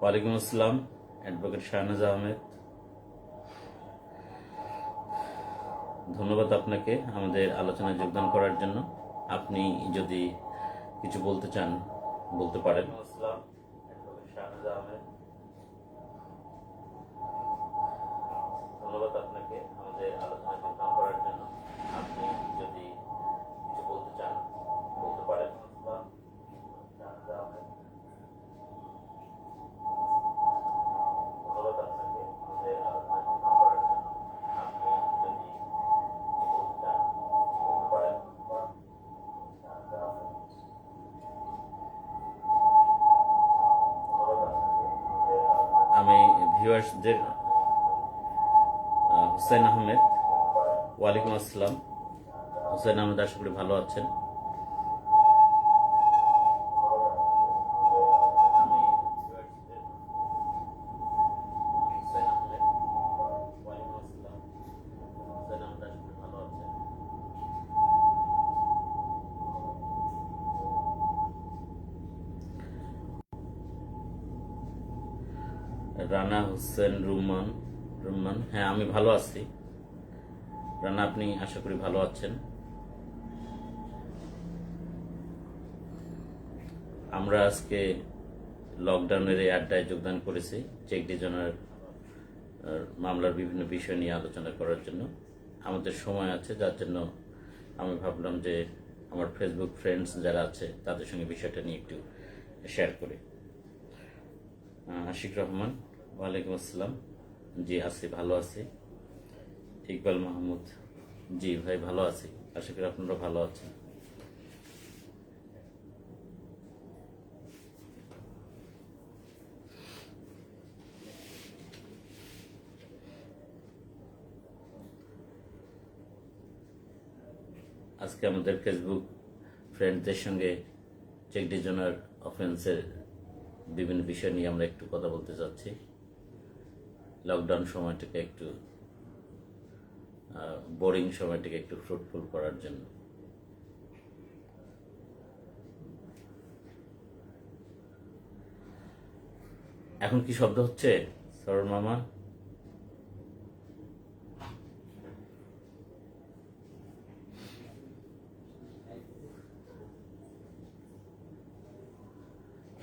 ওয়ালাইকুম আসসালাম, অ্যাডভোকেট শাহনাজ আহমেদ। ধন্যবাদ আপনাকে আমাদের আলোচনায় যোগদান করার জন্য। আপনি যদি কিছু বলতে চান বলতে পারেন। আসসালাম, অ্যাডভোকেট শাহনাজ আহমেদ। ধন্যবাদ আপনাকে আমাদের আলোচনায় যোগদান করার জন্য। আপনি যদি কিছু বলতে চান বলতে পারেন। আসসালাম, শাহনাজ আহমেদ। ধন্যবাদ আপনাকে আমাদের আলোচনায় যোগদান করার জন্য। আপনি যদি কিছু বলতে চান বলতে পারেন। শাহনাজ আহমেদ। ধন্যবাদ আপনাকে আমাদের আলোচনায়। আমি ভিউয়ার্সদের হুসেন আহমেদ। ওয়ালাইকুম আসসালাম। হুসেন আহমেদ, আশা করি ভালো আছেন। আমি ভিউয়ার্সদের হুসেন আহমেদ। ওয়ালাইকুম আসসালাম। হুসেন আহমেদ, আশা করি ভালো আছেন। রানা হোসেন রুমান। হ্যাঁ, আমি ভালো আছি। রানা, আপনি আশা করি ভালো আছেন। আমরা আজকে লকডাউনের এই আড্ডায় যোগদান করেছি চেক ডিভিশনের মামলার বিভিন্ন বিষয় নিয়ে আলোচনা করার জন্য। আমাদের সময় আছে, যার জন্য আমি ভাবলাম যে আমার ফেসবুক ফ্রেন্ডস যারা আছে তাদের সঙ্গে বিষয়টা নিয়ে একটু শেয়ার করি। আশিক রহমান, ওয়ালাইকুম আসসালাম। জি আছি, ভালো আছি। ইকবাল মাহমুদ, জি ভাই ভালো আছি, আশা করি আপনারা ভালো আছেন। আজকে আমাদের ফেসবুক ফ্রেন্ডদের সঙ্গে চেক ডিভিশনার অফেন্সের বিভিন্ন বিষয় নিয়ে আমরা একটু কথা বলতে চাচ্ছি। লকডাউন সময়টাকে একটু বোরিং সময়টাকে একটু ফ্রুটফুল করার জন্য। এখন কি শব্দ হচ্ছে সরল মামা?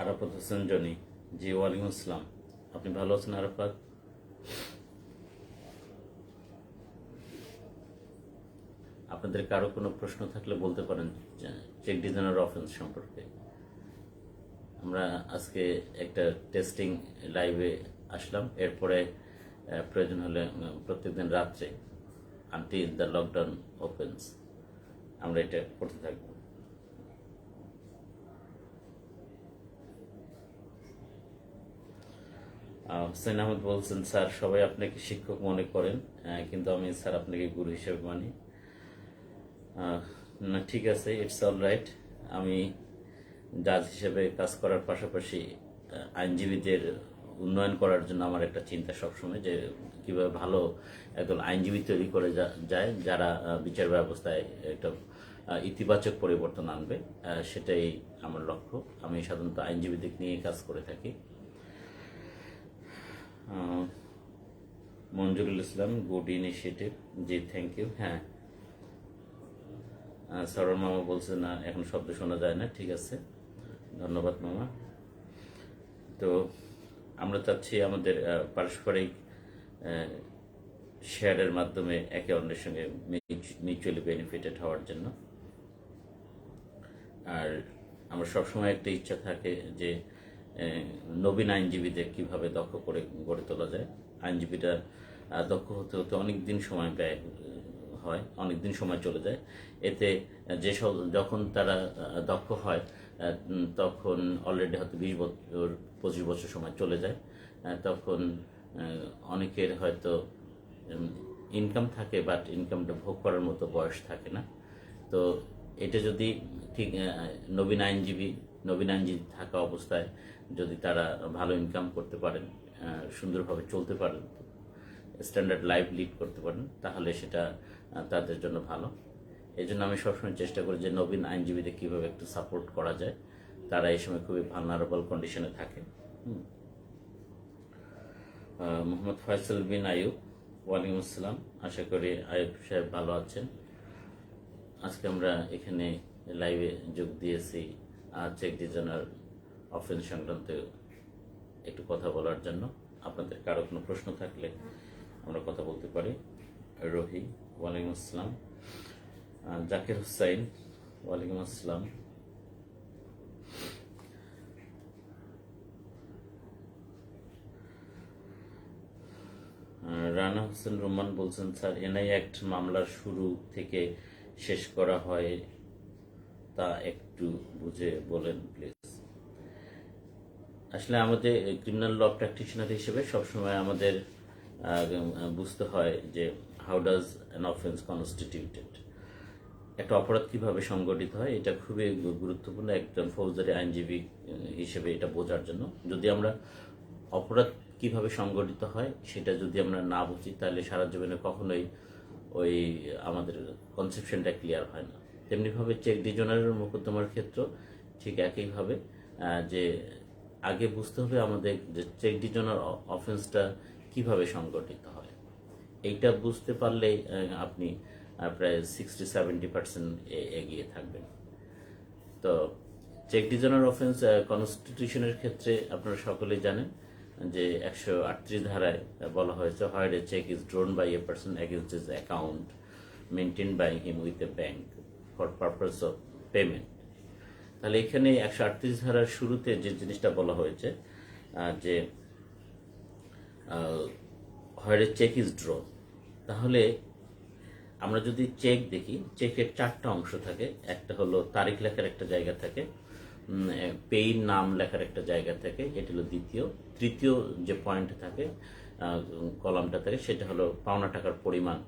আরাফাত হোসেন জনি, জি ওয়ালাইকুম আসসালাম। আপনি ভালো আছেন আরাফাত? আপনাদের কারো কোনো প্রশ্ন থাকলে বলতে পারেন চেক ডিভিশনার অফেন্স সম্পর্কে। আমরা আজকে একটা টেস্টিং লাইভে আসলাম, এরপরে প্রয়োজন হলে প্রত্যেকদিন রাত্রে আনটিল দ্য লকডাউন ওপেন্স আমরা এটা করতে থাকবো। হুসেন আহমদ বলছেন, স্যার সবাই আপনাকে শিক্ষক মনে করেন, কিন্তু আমি স্যার আপনাকে গুরু হিসেবে মানি। না ঠিক আছে, ইটস অল রাইট। আমি জাজ হিসেবে কাজ করার পাশাপাশি আইনজীবীদের উন্নয়ন করার জন্য আমার একটা চিন্তা সবসময় যে কিভাবে ভালো একদল আইনজীবী তৈরি করে যায় যারা বিচার ব্যবস্থায় একটা ইতিবাচক পরিবর্তন আনবে, সেটাই আমার লক্ষ্য। আমি সাধারণত আইনজীবীদের নিয়ে কাজ করে থাকি। মঞ্জুরুল ইসলাম, গুড ইনিশিয়েটিভ, জি থ্যাংক ইউ। হ্যাঁ, সরল মামা বলছে না এখন শব্দ শোনা যায় না, ঠিক আছে, ধন্যবাদ মামা। তো আমরা চাচ্ছি আমাদের পারস্পরিক শেয়ারের মাধ্যমে একে অন্যের সঙ্গে মিউচুয়ালি বেনিফিটেড হওয়ার জন্য। আর আমার সবসময় একটা ইচ্ছা থাকে যে নবীন আইনজীবীদের কিভাবে দক্ষ করে গড়ে তোলা যায়। আইনজীবীরা দক্ষ হতে হতে অনেক দিন সময় ব্যয় হয়, অনেক দিন সময় চলে যায়। এতে যেসব যখন তারা দক্ষ হয় তখন অলরেডি হয়তো 20 বছর 25 বছর সময় চলে যায়। তখন অনেকের হয়তো ইনকাম থাকে, বাট ইনকামটা ভোগ করার মতো বয়স থাকে না। তো এটা যদি ঠিক নবীন আইনজীবী থাকা অবস্থায় যদি তারা ভালো ইনকাম করতে পারেন, সুন্দরভাবে চলতে পারেন, স্ট্যান্ডার্ড লাইফ লিড করতে পারেন, তাহলে সেটা তাদের জন্য ভালো। এই জন্য আমি সবসময় চেষ্টা করি যে নবীন আইনজীবীদের কীভাবে একটু সাপোর্ট করা যায়। তারা এই সময় খুবই ভালনারেবল কন্ডিশনে থাকে। মোহাম্মদ ফয়সাল বিন আয়ুব। ওয়ালাইকুম আসসালাম। আশা করি আয়ুব সাহেব ভালো আছেন। আজকে আমরা এখানে লাইভে যোগ দিয়েছি চেক ডিজাইনার অফেন্স সংক্রান্ত একটু কথা বলার জন্য। আপনাদের কারো কোনো প্রশ্ন থাকলে আমরা কথা বলতে পারি। রহি, ওয়ালাইকুম আসসালাম। জাকির হুসাইন, ওয়ালাইকুম আসসালাম। রানা হোসেন রোমান বলছেন, স্যার এনআই অ্যাক্ট মামলার শুরু থেকে শেষ করা হয় তা একটু বুঝে বলেন প্লিজ। আসলে আমাদের ক্রিমিনাল ল প্র্যাকটিশনার হিসেবে সবসময় আমাদের বুঝতে হয় যে how does an offence constituted, একটা অপরাধ কিভাবে সংগঠিত হয়। এটা খুবই গুরুত্বপূর্ণ একজন ফৌজদারি আইনজীবী হিসেবে এটা বোঝার জন্য। যদি আমরা অপরাধ কিভাবে সংগঠিত হয় সেটা যদি আমরা না বুঝি তাহলে সারা জীবনে কখনোই ওই আমাদের কনসেপশনটা ক্লিয়ার হয় না। তেমনিভাবে চেক ডিজনারের মোকদ্দমার ক্ষেত্র ঠিক একইভাবে যে আগে বুঝতে হবে আমাদের যে চেক ডিজনার অফেন্সটা কিভাবে সংগঠিত হয়। এইটা বুঝতে পারলেই আপনি প্রায় 60-70% এগিয়ে থাকবেন। তো চেক ডিজনার অফেন্স কনস্টিটিউশনের ক্ষেত্রে আপনারা সকলেই জানেন যে 138 ধারায় বলা হয়েছে, where a cheque is drawn by a person against his account maintain by him with a bank for purpose of payment. তাহলে এখানে 138 ধারার শুরুতে যে জিনিসটা বলা হয়েছে যে হোয়ার এ চেক ইজ ড্রোন, তাহলে আমরা যদি চেক দেখি, চেকের 4টা অংশ থাকে। একটা হলো তারিখ লেখার একটা জায়গা থাকে, পেইর নাম লেখার একটা জায়গা থাকে, এটা হলো দ্বিতীয়। তৃতীয় যে পয়েন্ট থাকে, কলামটা থাকে, সেটা হলো পাওনা টাকার পরিমাণ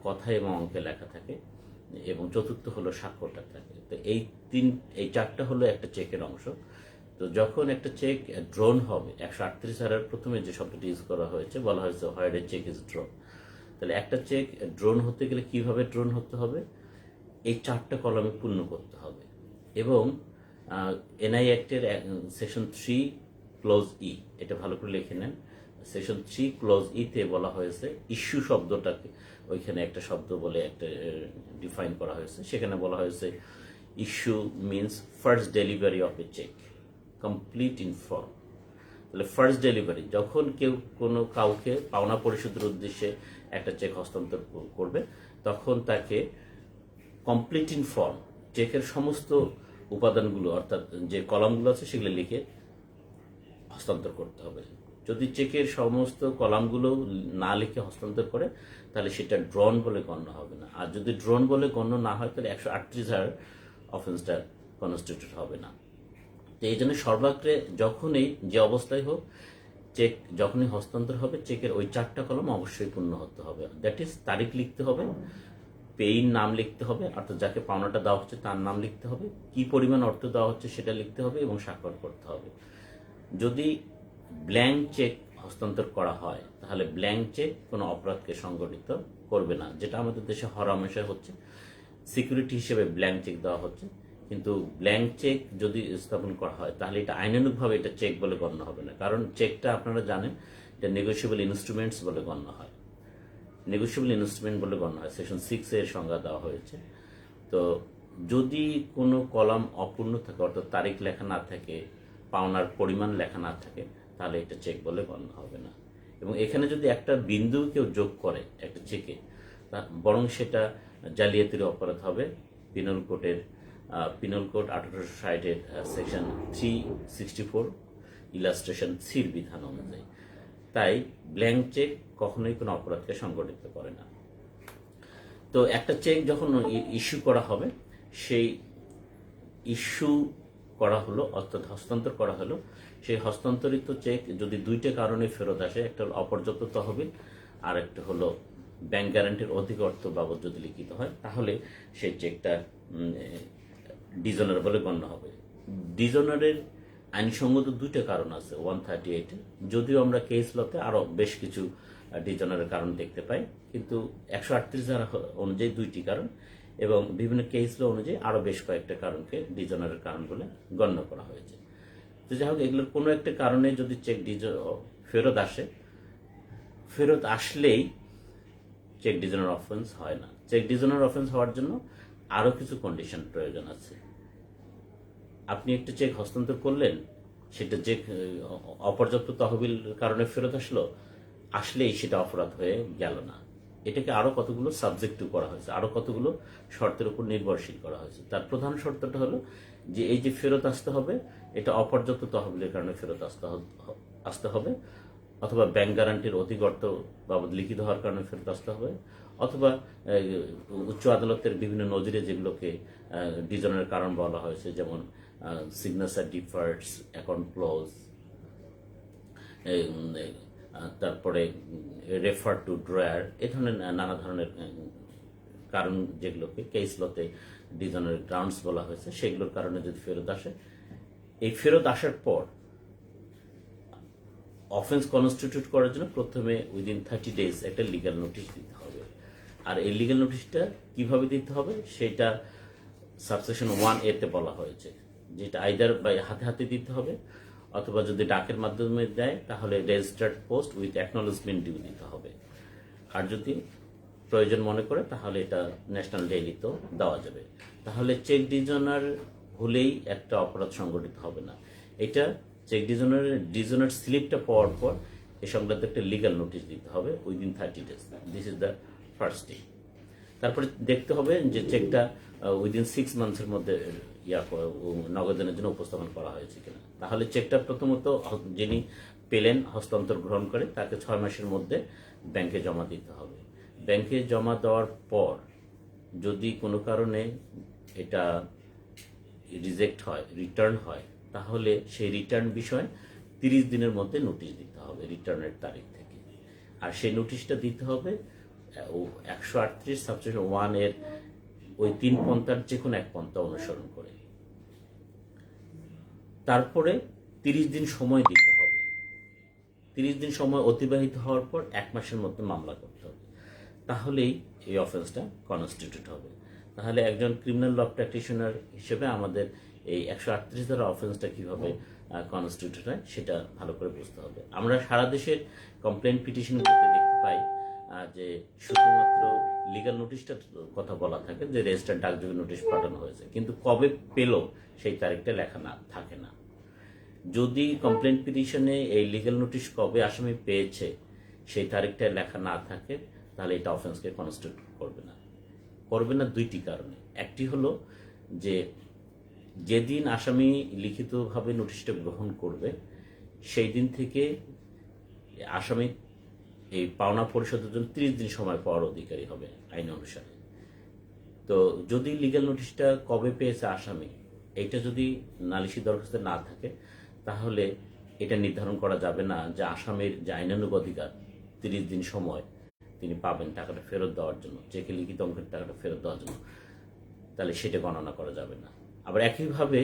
কথা এবং অঙ্কে লেখা থাকে, এবং চতুর্থ হলো স্বাক্ষরটা থাকে। তো এই 4টা হলো একটা চেকের অংশ। তো যখন একটা চেক ড্রোন হবে, 138 ধারার প্রথমে যে শব্দটি ইউজ করা হয়েছে, বলা হয়েছে where a cheque is drone. তাহলে একটা চেক ড্রোন হতে গেলে কিভাবে ড্রোন হতে হবে, এই 4টা কলামে পূর্ণ করতে হবে। এবং এনআই অ্যাক্টের সেকশন 3 ক্লোজ ই, এটা ভালো করে লিখে নেন। সেকশন 3 ক্লোজ ইতে বলা হয়েছে ইস্যু শব্দটাকে ওইখানে একটা শব্দ বলে একটা ডিফাইন করা হয়েছে। সেখানে বলা হয়েছে issue means first delivery of a cheque complete in form. তাহলে ফার্স্ট ডেলিভারি, যখন কেউ কোনো কাউকে পাওনা পরিশোধের উদ্দেশ্যে একটা চেক হস্তান্তর করবে, তখন তাকে কমপ্লিট ইন ফর্ম চেকের সমস্ত উপাদানগুলো, অর্থাৎ যে কলামগুলো আছে সেগুলো লিখে হস্তান্তর করতে হবে। যদি চেকের সমস্ত কলামগুলো না লিখে হস্তান্তর করে তাহলে সেটা ড্রোন বলে গণ্য হবে না। আর যদি ড্রোন বলে গণ্য না হয় তাহলে 138 ধারার অফেন্সটা কনস্টিটিউট হবে না। তো এই জন্য সর্বাগ্রে যখনই যে অবস্থায় হোক, চেক যখনই হস্তান্তর হবে, চেকের ওই 4টা কলম অবশ্যই পূর্ণ হতে হবে। দ্যাট ইজ, তারিখ লিখতে হবে, পেইর নাম লিখতে হবে, অর্থাৎ যাকে পাওনাটা দেওয়া হচ্ছে তার নাম লিখতে হবে, কি পরিমাণ অর্থ দেওয়া হচ্ছে সেটা লিখতে হবে, এবং স্বাক্ষর করতে হবে। যদি ব্ল্যাঙ্ক চেক হস্তান্তর করা হয় তাহলে ব্ল্যাঙ্ক চেক কোনো অপরাধকে সংগঠিত করবে না, যেটা আমাদের দেশে হরহামেশা হচ্ছে। সিকিউরিটি হিসেবে ব্ল্যাঙ্ক চেক দেওয়া হচ্ছে, কিন্তু ব্ল্যাঙ্ক চেক যদি স্থাপন করা হয় তাহলে এটা আইনানুগভাবে এটা চেক বলে গণ্য হবে না। কারণ চেকটা আপনারা জানেন এটা নেগোশিয়েবল ইনস্ট্রুমেন্টস বলে গণ্য হয়, নেগোশিয়েবল ইনস্ট্রুমেন্ট বলে গণ্য হয়। সেকশন 6 এর সংজ্ঞা দেওয়া হয়েছে। তো যদি কোনো কলাম অপূর্ণ থাকে, অর্থাৎ তারিখ লেখা না থাকে, পাওনার পরিমাণ লেখা না থাকে, তাহলে এটা চেক বলে গণ্য হবে না। এবং এখানে যদি একটা বিন্দু কেউ যোগ করে একটা চেকে, বরং সেটা জালিয়াতির অপরাধ হবে পিনল কোডের পিনল কোড 1860-এর সেকশন 364 ইলাস্ট্রেশন সির বিধান অনুযায়ী। তাই ব্ল্যাঙ্ক চেক কখনোই কোনো অপরাধকে সংগঠিত করে না। তো একটা চেক যখন ইস্যু করা হবে, সেই ইস্যু করা হলো অর্থাৎ হস্তান্তর করা হলো, সেই হস্তান্তরিত চেক যদি 2টা কারণে ফেরত আসে, একটা হলো অপর্যাপ্ত তহবিল আর একটা হলো ব্যাংক গ্যারান্টির অধিক অর্থ বাবদ যদি লিখিত হয়, তাহলে সেই চেকটা ডিজনার বলে গণ্য হবে। ডিজনারের আইনসঙ্গত 2টা কারণ আছে 138-এ, যদিও আমরা কেস লতে আরো বেশ কিছু ডিজনারের কারণ দেখতে পাই, কিন্তু 138 ধারা অনুযায়ী 2টি কারণ, এবং বিভিন্ন কেস ল অনুযায়ী আরো বেশ কয়েকটা কারণকে ডিজনারের কারণ বলে গণ্য করা হয়েছে। তো যাই হোক, এগুলোর কোনো একটা কারণে যদি চেক ফেরত আসে, ফেরত আসলেই চেক ডিজনার অফেন্স হয় না। চেক ডিজনার অফেন্স হওয়ার জন্য আরও কিছু কন্ডিশন প্রয়োজন আছে। আপনি একটা চেক হস্তান্তর করলেন, সেটা চেক অপর্যাপ্ত তহবিল কারণে ফেরত আসলেই সেটা অপরাধ হয়ে গেল না। এটাকে আরো কতগুলো সাবজেক্টিভ করা হয়েছে, আরো কতগুলো শর্তের উপর নির্ভরশীল করা হয়েছে। তার প্রধান শর্তটা হলো যে এই যে ফেরত আসতে হবে, এটা অপর্যাপ্ত তহবিলের কারণে ফেরত আসতে হবে, অথবা ব্যাংক গ্যারান্টির অধিগর্ত বাবদ লিখিত হওয়ার কারণে ফেরত আসতে হবে, অথবা উচ্চ আদালতের বিভিন্ন নজিরে যেগুলোকে ডিজনের কারণ বলা হয়েছে, যেমন সিগনেচার ডিফার্টস, অ্যাকাউন্ট ক্লোজ, তারপরে রেফার টু ড্রয়ার, এ ধরনের নানা ধরনের কারণ যেগুলোকে কেস লতে ডিজনের গ্রাউন্ডস বলা হয়েছে, সেগুলোর কারণে যদি ফেরত আসে, এই ফেরত আসার পর অফেন্স কনস্টিটিউট করার জন্য প্রথমে উইদিন 30 days একটা লিগ্যাল নোটিশ দিতে হবে। আর এই লিগ্যাল নোটিশটা কিভাবে দিতে হবে সেটা সাবসেকশন 1A তে বলা হয়েছে, যেটা আইদার বাই হাতে হাতে দিতে হবে, অথবা যদি ডাকের মাধ্যমে দেয় তাহলে registered post with acknowledgement due দিতে হবে। আর যদি প্রয়োজন মনে করে তাহলে এটা ন্যাশনাল ডায়েরিতেও দেওয়া যাবে। তাহলে চেক ডিজনার হলেই একটা অপরাধ সংগঠিত হবে না। এটা চেক ডিজনার স্লিপটা পাওয়ার পর এ সংক্রান্ত একটা লিগ্যাল নোটিশ দিতে হবে within 30 days। This is the first step. তারপরে দেখতে হবে যে চেকটা উইদিন 6 months মধ্যে নগদানের জন্য উপস্থাপন করা হয়েছে কিনা। তাহলে চেকটা প্রথমত যিনি পেলেন, হস্তান্তর গ্রহণ করে, তাকে 6 মাসের মধ্যে ব্যাংকে জমা দিতে হবে। ব্যাংকে জমা দেওয়ার পর যদি কোনো কারণে এটা রিজেক্ট হয়, রিটার্ন হয়, তাহলে সেই রিটার্ন বিষয়ে 30 দিনের মধ্যে নোটিশ দিতে হবে রিটার্নের তারিখ থেকে। আর সেই নোটিশটা দিতে হবে 138 সাবসেকশন 1 এর ওই 3 পন্থার যে কোনো এক পন্থা অনুসরণ করে। তারপরে 30 দিন সময় দিতে হবে। 30 দিন সময় অতিবাহিত হওয়ার পর 1 মাসের মধ্যে মামলা করতে হবে। তাহলেই এই অফেন্সটা কনস্টিটিউট হবে। তাহলে একজন ক্রিমিনাল ল প্র্যাকটিশনার হিসেবে আমাদের এই 138 ধারা অফেন্সটা কিভাবে কনস্টিটিউট হয় সেটা ভালো করে বুঝতে হবে। আমরা সারা দেশের কমপ্লেইন পিটিশনগুলোতে দেখতে পাই যে শুধুমাত্র লিগ্যাল নোটিশটার কথা বলা থাকে, যে রেজিস্টার্ড ডাকযোগে নোটিশ পাঠানো হয়েছে, কিন্তু কবে পেল সেই তারিখটা লেখা না থাকে না। যদি কমপ্লেইন পিটিশনে এই লিগ্যাল নোটিশ কবে আসামি পেয়েছে সেই তারিখটা লেখা না থাকে, তাহলে এটা অফেন্সকে কনস্টিটিউট করবে না দুইটি কারণে। একটি হলো যে যেদিন আসামি লিখিতভাবে নোটিশটা গ্রহণ করবে সেই দিন থেকে আসামি এই পাওনা পরিশোধের জন্য 30 দিন সময় পাওয়ার অধিকারী হবে আইন অনুসারে। তো যদি লিগ্যাল নোটিশটা কবে পেয়েছে আসামি, এইটা যদি নালিশি দরখাস্তে না থাকে, তাহলে এটা নির্ধারণ করা যাবে না যে আসামির যে আইনানুগ অধিকার 30 দিন সময় তিনি পাবেন টাকাটা ফেরত দেওয়ার জন্য, চেকে লিখিত অঙ্কের টাকাটা ফেরত দেওয়ার জন্য, তাহলে সেটা গণনা করা যাবে না। আবার একইভাবে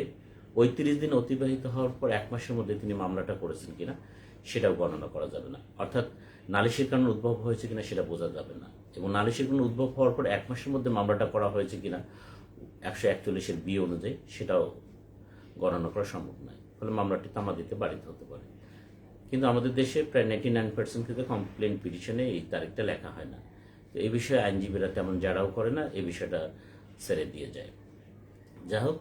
ওই 30 দিন অতিবাহিত হওয়ার পর 1 মাসের মধ্যে তিনি মামলাটা করেছেন কিনা সেটাও গণনা করা যাবে না। অর্থাৎ নালিশের কারণে উদ্ভব হয়েছে কিনা সেটা বোঝা যাবে না, এবং নালিশের কারণে উদ্ভব হওয়ার পর 1 মাসের মধ্যে মামলাটা করা হয়েছে কিনা 141 বি অনুযায়ী সেটাও গণনা করা সম্ভব নয়। ফলে মামলাটি তামা দিতে বাড়িতে হতে পারে। কিন্তু আমাদের দেশে প্রায় 99% ক্ষেত্রে কমপ্লেন পিটিশনে এই তারিখটা লেখা হয় না। তো এই বিষয়ে আইনজীবীরা তেমন যারাও করে না, এই বিষয়টা ছেড়ে দিয়ে যায়। যাই হোক,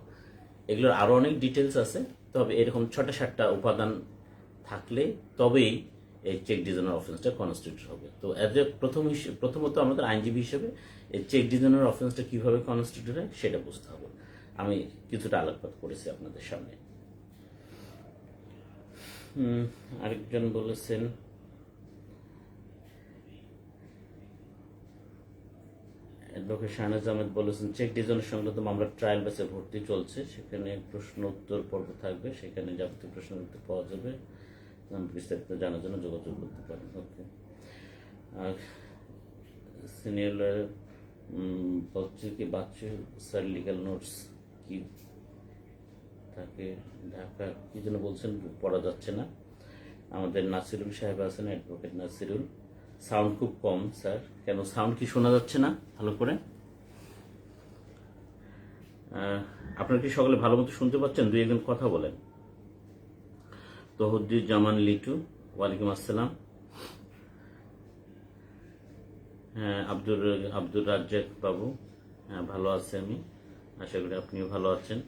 এগুলোর আরও অনেক ডিটেলস আছে, তবে এরকম 6-7টা উপাদান থাকলে তবেই এই চেক ডিজনার অফেন্সটা কনস্টিটিউট হবে। তো অ্যাজ এ প্রথমত আমাদের আইনজীবী হিসেবে এই চেক ডিজনার অফেন্সটা কীভাবে কনস্টিটিউট হয় সেটা বুঝতে হবে। আমি কিছুটা আলোকপাত করেছি আপনাদের সামনে। আরেকজন বলেছেন অ্যাডভোকেট শাহনাজ আহমেদ বলেছেন চেক ডিজনের সংক্রান্ত মামলা ট্রায়াল বেসে ভর্তি চলছে, সেখানে প্রশ্ন উত্তর পর্ব থাকবে, সেখানে যাবতীয় প্রশ্ন উত্তর পাওয়া যাবে, বিস্তারিত জানার জন্য যোগাযোগ করতে পারেন। ওকে। আর সিনিয়র লয়ার বলছে কি বাচ্চু স্যার লিগ্যাল নোটস কি থাকে ঢাকা, কি যেন বলছেন, পড়া যাচ্ছে না। আমাদের নাসিরুল সাহেব আছেন, অ্যাডভোকেট নাসিরুল। সাউন্ড খুব কম স্যার, কেন সাউন্ড কি শোনা যাচ্ছে না ভালো করে? আপনারা কি সকলে ভালো মতো শুনতে পাচ্ছেন? দুই একজন কথা বলেন। তহুদ্দিন জামান লিটু, ওয়ালাইকুম আসসালাম। হ্যাঁ, আব্দুর রাজ্জাক বাবু, হ্যাঁ ভালো আছি আমি, আশা করি আপনিও ভালো আছেন।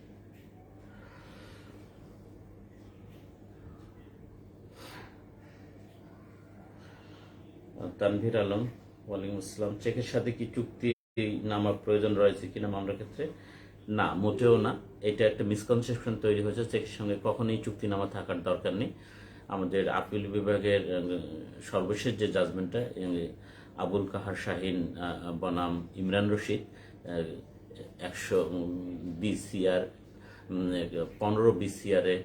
তানভীর আলম, ওয়ালাইকুম আসসালাম। চেকের সাথে কি চুক্তি নামার প্রয়োজন রয়েছে কিনা মামলার ক্ষেত্রে? না, মোটেও না। এটা একটা মিসকনসেপশন তৈরি হয়েছে, চেকের সঙ্গে কখনোই চুক্তি নামা থাকার দরকার নেই। আমাদের আপিল বিভাগের সর্বশেষ যে জাজমেন্টটা, আবুল কাহার শাহিন বনাম ইমরান রশিদ 120 CR, 15 BCR-এ,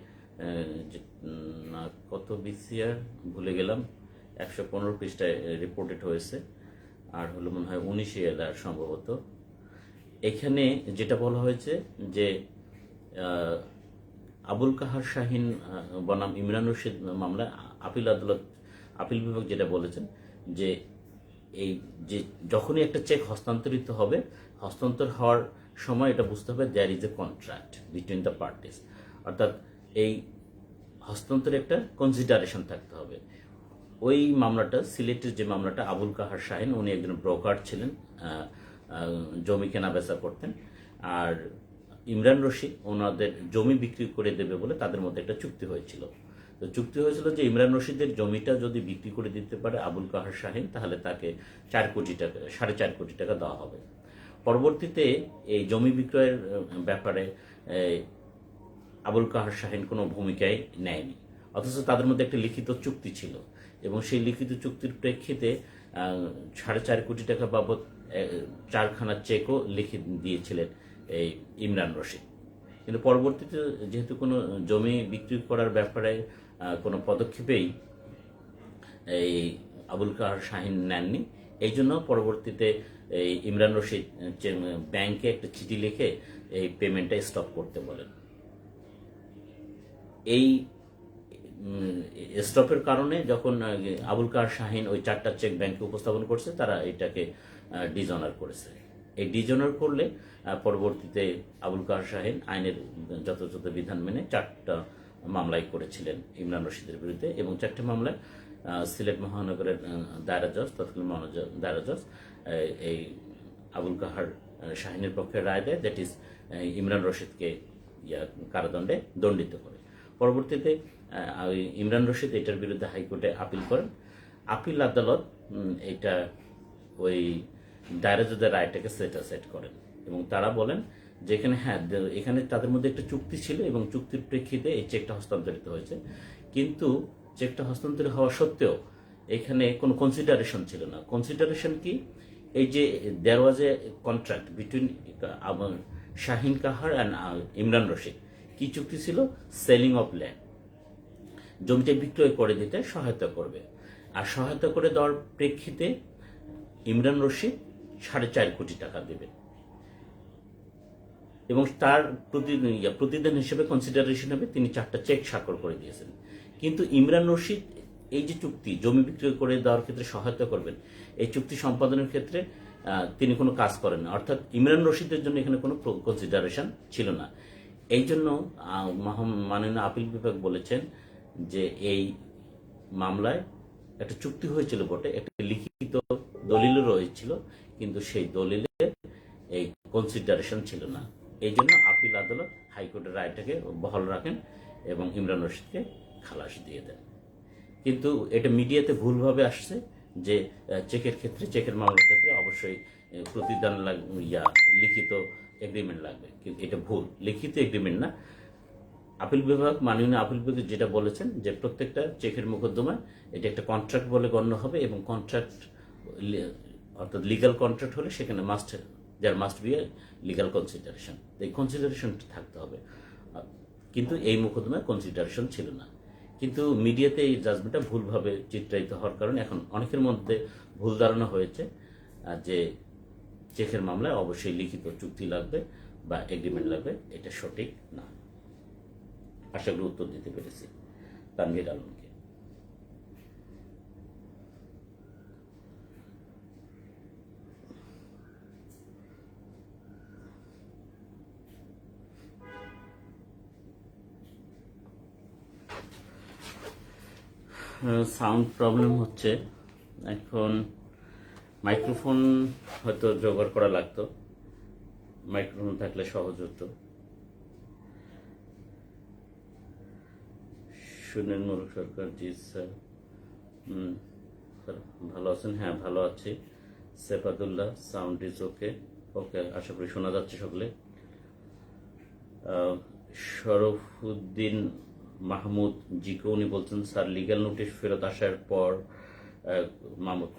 কত BCR ভুলে গেলাম, 115 পৃষ্ঠায় রিপোর্টেড হয়েছে, আর হলো মনে হয় 19 LR সম্ভবত। এখানে যেটা বলা হয়েছে যে আবুল কাহার শাহিন বনাম ইমরান রশিদ মামলায় আপিল বিভাগ যেটা বলেছেন যে এই যে যখনই একটা চেক হস্তান্তরিত হবে, হস্তান্তর হওয়ার সময় এটা বুঝতে হবে there is a contract between the parties, অর্থাৎ এই হস্তান্তরে একটা কনসিডারেশন থাকতে হবে। ওই মামলাটা, সিলেটের যে মামলাটা, আবুল কাহার শাহিন উনি একজন ব্রোকার ছিলেন, জমি কেনা বেচা করতেন, আর ইমরান রশিদ ওনাদের জমি বিক্রি করে দেবে বলে তাদের মধ্যে একটা চুক্তি হয়েছিল। তো চুক্তি হয়েছিল যে ইমরান রশিদের জমিটা যদি বিক্রি করে দিতে পারে আবুল কাহার শাহিন, তাহলে তাকে 4 কোটি টাকা, 4.5 কোটি টাকা দেওয়া হবে। পরবর্তীতে এই জমি বিক্রয়ের ব্যাপারে আবুল কাহার শাহিন কোনো ভূমিকাই নেয়নি, অথচ তাদের মধ্যে একটা লিখিত চুক্তি ছিল, এবং সেই লিখিত চুক্তির প্রেক্ষিতে 4.5 কোটি টাকা বাবদ 4খানা চেকও লিখে দিয়েছিলেন এই ইমরান রশিদ। কিন্তু পরবর্তীতে যেহেতু কোনো জমি বিক্রি করার ব্যাপারে কোনো পদক্ষেপেই এই আবুল কাহার শাহিন নেননি, এই জন্য পরবর্তীতে এই ইমরান রশিদ ব্যাংকে একটা চিঠি লিখে এই পেমেন্টটা স্টপ করতে বলেন। এই স্টপের কারণে যখন আবুল কাহার শাহিন ওই 4টা চেক ব্যাংকে উপস্থাপন করছে, তারা এটাকে ডিজনার করেছে। এই ডিজনার করলে পরবর্তীতে আবুল কাহার শাহিন আইনের যথাযথ বিধান মেনে 4টা মামলাই করেছিলেন ইমরান রশিদের বিরুদ্ধে, এবং 4টা মামলায় সিলেট মহানগরের দায়রা জজ, তৎকালীন দায়রা জজ এই আবুল কাহার শাহিনের পক্ষে রায় দেয়, দ্যাট ইজ ইমরান রশিদকে কারাদণ্ডে দণ্ডিত করে। পরবর্তীতে ইমরান রশিদ এটার বিরুদ্ধে হাইকোর্টে আপিল করেন। আপিল আদালত এটা ওই দায়রা জজের রায়টাকে সেট করেন, এবং তারা বলেন যে এখানে হ্যাঁ, এখানে তাদের মধ্যে একটা চুক্তি ছিল এবং চুক্তির প্রেক্ষিতে এই চেকটা হস্তান্তরিত হয়েছে, কিন্তু চেকটা হস্তান্তরিত হওয়া সত্ত্বেও এখানে কোনো কনসিডারেশন ছিল না। কনসিডারেশন কি? এই যে দেয়ার ওয়াজ এ কন্ট্রাক্ট বিটুইন শাহিন কাহার অ্যান্ড ইমরান রশিদ। কি চুক্তি ছিল? সেলিং অফ ল্যান্ড, জমিটা বিক্রয় করে দিতে সহায়তা করবে, আর সহায়তা করে দেওয়ার প্রেক্ষিতে ইমরান রশিদ 4.5 কোটি টাকা দেবে, এবং তার প্রতিদিন হিসেবে কনসিডারেশন হবে তিনি 4টা চেক স্বাক্ষর করে দিয়েছেন। কিন্তু ইমরান রশিদ এই যে চুক্তি, জমি বিক্রয় করে দেওয়ার ক্ষেত্রে সহায়তা করবেন, এই চুক্তি সম্পাদনের ক্ষেত্রে তিনি কোনো কাজ করেন না, অর্থাৎ ইমরান রশিদের জন্য এখানে কোনো কনসিডারেশন ছিল না। এই জন্য মাননীয় আপিল বিভাগ বলেছেন যে এই মামলায় একটা চুক্তি হয়েছিল বটে, একটা লিখিত দলিলও রয়েছিল, কিন্তু সেই দলিলে এই কনসিডারেশন ছিল না। এই জন্য আপিল আদালত হাইকোর্টের রায়টাকে বহাল রাখেন এবং ইমরান রশিদকে খালাস দিয়ে দেন। কিন্তু এটা মিডিয়াতে ভুলভাবে আসছে যে চেকের ক্ষেত্রে, চেকের মামলার ক্ষেত্রে অবশ্যই প্রতিদান লিখিত এগ্রিমেন্ট লাগবে, কিন্তু এটা ভুল। লিখিত এগ্রিমেন্ট না, আপিল বিভাগ, মাননীয় আপিল বিভাগ যেটা বলেছেন যে প্রত্যেকটা চেকের মোকদ্দমায় এটা একটা কন্ট্রাক্ট বলে গণ্য হবে, এবং কন্ট্রাক্ট অর্থাৎ লিগাল কন্ট্রাক্ট হলে সেখানে must B a legal consideration, এই কনসিডারেশনটা থাকতে হবে। কিন্তু এই মোকদ্দমায় কনসিডারেশন ছিল না। কিন্তু মিডিয়াতে এই জাজমেন্টটা ভুলভাবে চিত্রায়িত হওয়ার কারণে এখন অনেকের মধ্যে ভুল ধারণা হয়েছে যে চেকের মামলায় অবশ্যই লিখিত চুক্তি লাগবে বা এগ্রিমেন্ট লাগবে। এটা সঠিক না। আশা করি উত্তর দিতে পেরেছি তানভীর আলমকে। সাউন্ড প্রবলেম হচ্ছে এখন, মাইক্রোফোন হয়তো জোগাড় করা লাগতো, মাইক্রোফোন থাকলে সহজ হতো। সুনীল সরকার, জি স্যার। স্যার ভালো আছেন? হ্যাঁ ভালো আছি। সেফাদুল্লাহ, সাউন্ড ইজ ওকে। ওকে, আশা করি শোনা যাচ্ছে সকলে। শরফুদ্দিন মাহমুদ জিকে উনি বলছেন, স্যার লিগ্যাল নোটিশ ফেরত আসার পর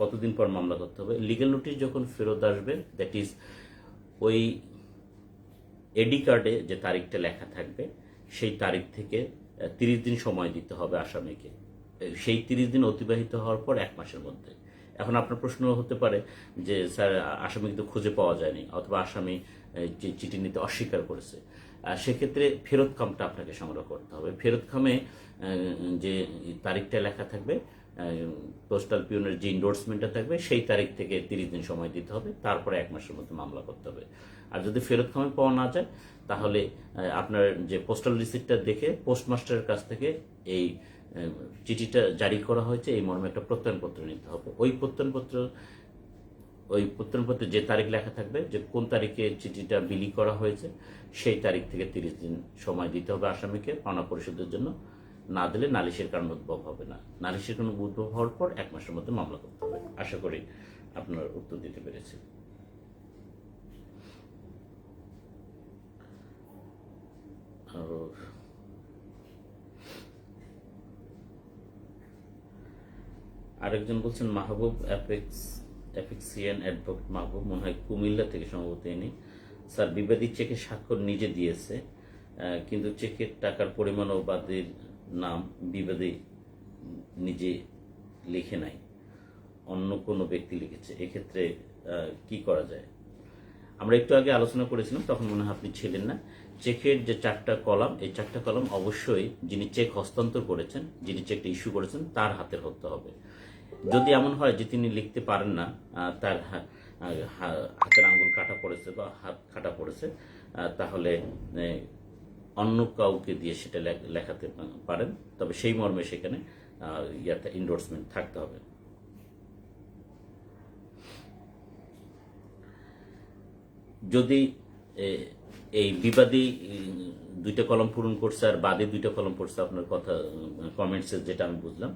কতদিন পর মামলা করতে হবে? লিগ্যাল নোটিশ যখন ফেরত আসবে, দ্যাট ইজ ওই এডি কার্ডে যে তারিখটা লেখা থাকবে সেই তারিখ থেকে 30 দিন সময় দিতে হবে আসামিকে। সেই 30 দিন অতিবাহিত হওয়ার পর 1 মাসের মধ্যে। এখন আপনার প্রশ্ন হতে পারে যে স্যার আসামিকে তো খুঁজে পাওয়া যায়নি, অথবা আসামি যে চিঠি নিতে অস্বীকার করেছে, সেক্ষেত্রে ফেরত খামটা আপনাকে সংগ্রহ করতে হবে। ফেরত খামে যে তারিখটা লেখা থাকবে, পোস্টাল পিওনের যে ইন্ডোর্সমেন্টটা থাকবে, সেই তারিখ থেকে 30 দিন সময় দিতে হবে, তারপরে 1 মাসের মধ্যে মামলা করতে হবে। আর যদি ফেরত খামে পাওয়া না যায়, তাহলে আপনার যে পোস্টাল রিসিপ্টটা দেখে পোস্টমাস্টারের কাছ থেকে এই চিঠিটা জারি করা হয়েছে এই মর্মে একটা প্রত্যয়নপত্র নিতে হবে। ওই প্রত্যয়নপত্রে যে তারিখ লেখা থাকবে, যে কোন তারিখে চিঠিটা বিলি করা হয়েছে, সেই তারিখ থেকে 30 দিন সময় দিতে হবে আসামিকে পাওনা পরিশোধের জন্য। না দিলে নালিশের কারণ উদ্ভব হবে না। নালিশের কারণ উদ্ভব হওয়ার পর 1 মাসের মধ্যে মামলা করতে হবে। আশা করি আপনার উত্তর দিতে পেরেছি। আরেকজন বলছেন মাহবুব অ্যাপেক্সিয়ান অ্যাডভোকেট মাহবুব, মনে হয় কুমিল্লা থেকে সম্ভবত এনে। স্যার বিবাদী চেকের স্বাক্ষর নিজে দিয়েছে, কিন্তু চেকের টাকার পরিমাণ ও বাদীর নাম বিবাদী নিজে লিখে নাই, অন্য কোনো ব্যক্তি লিখেছে। এক্ষেত্রে কি করা যায়? আমরা একটু আগে আলোচনা করেছিলাম, তখন মনে হয় আপনি ছিলেন না। চেকের যে 4টা কলাম, এই 4টা কলাম অবশ্যই যিনি চেক হস্তান্তর করেছেন, যিনি চেকটা ইস্যু করেছেন, তার হাতের হতে হবে। যদি এমন হয় যে তিনি লিখতে পারেন না, তার হাতের আঙ্গুল কাটা পড়েছে বা হাত কাটা পড়েছে, তাহলে অন্য কাউকে দিয়ে সেটা লেখাতে পারেন, তবে সেই মর্মে সেখানে ইন্ডোর্সমেন্ট থাকতে হবে। যদি এই বিবাদী 2টা কলম পূরণ করছে আর বাদী 2টা কলম পড়ছে, আপনার কথা কমেন্টসে যেটা আমি বুঝলাম,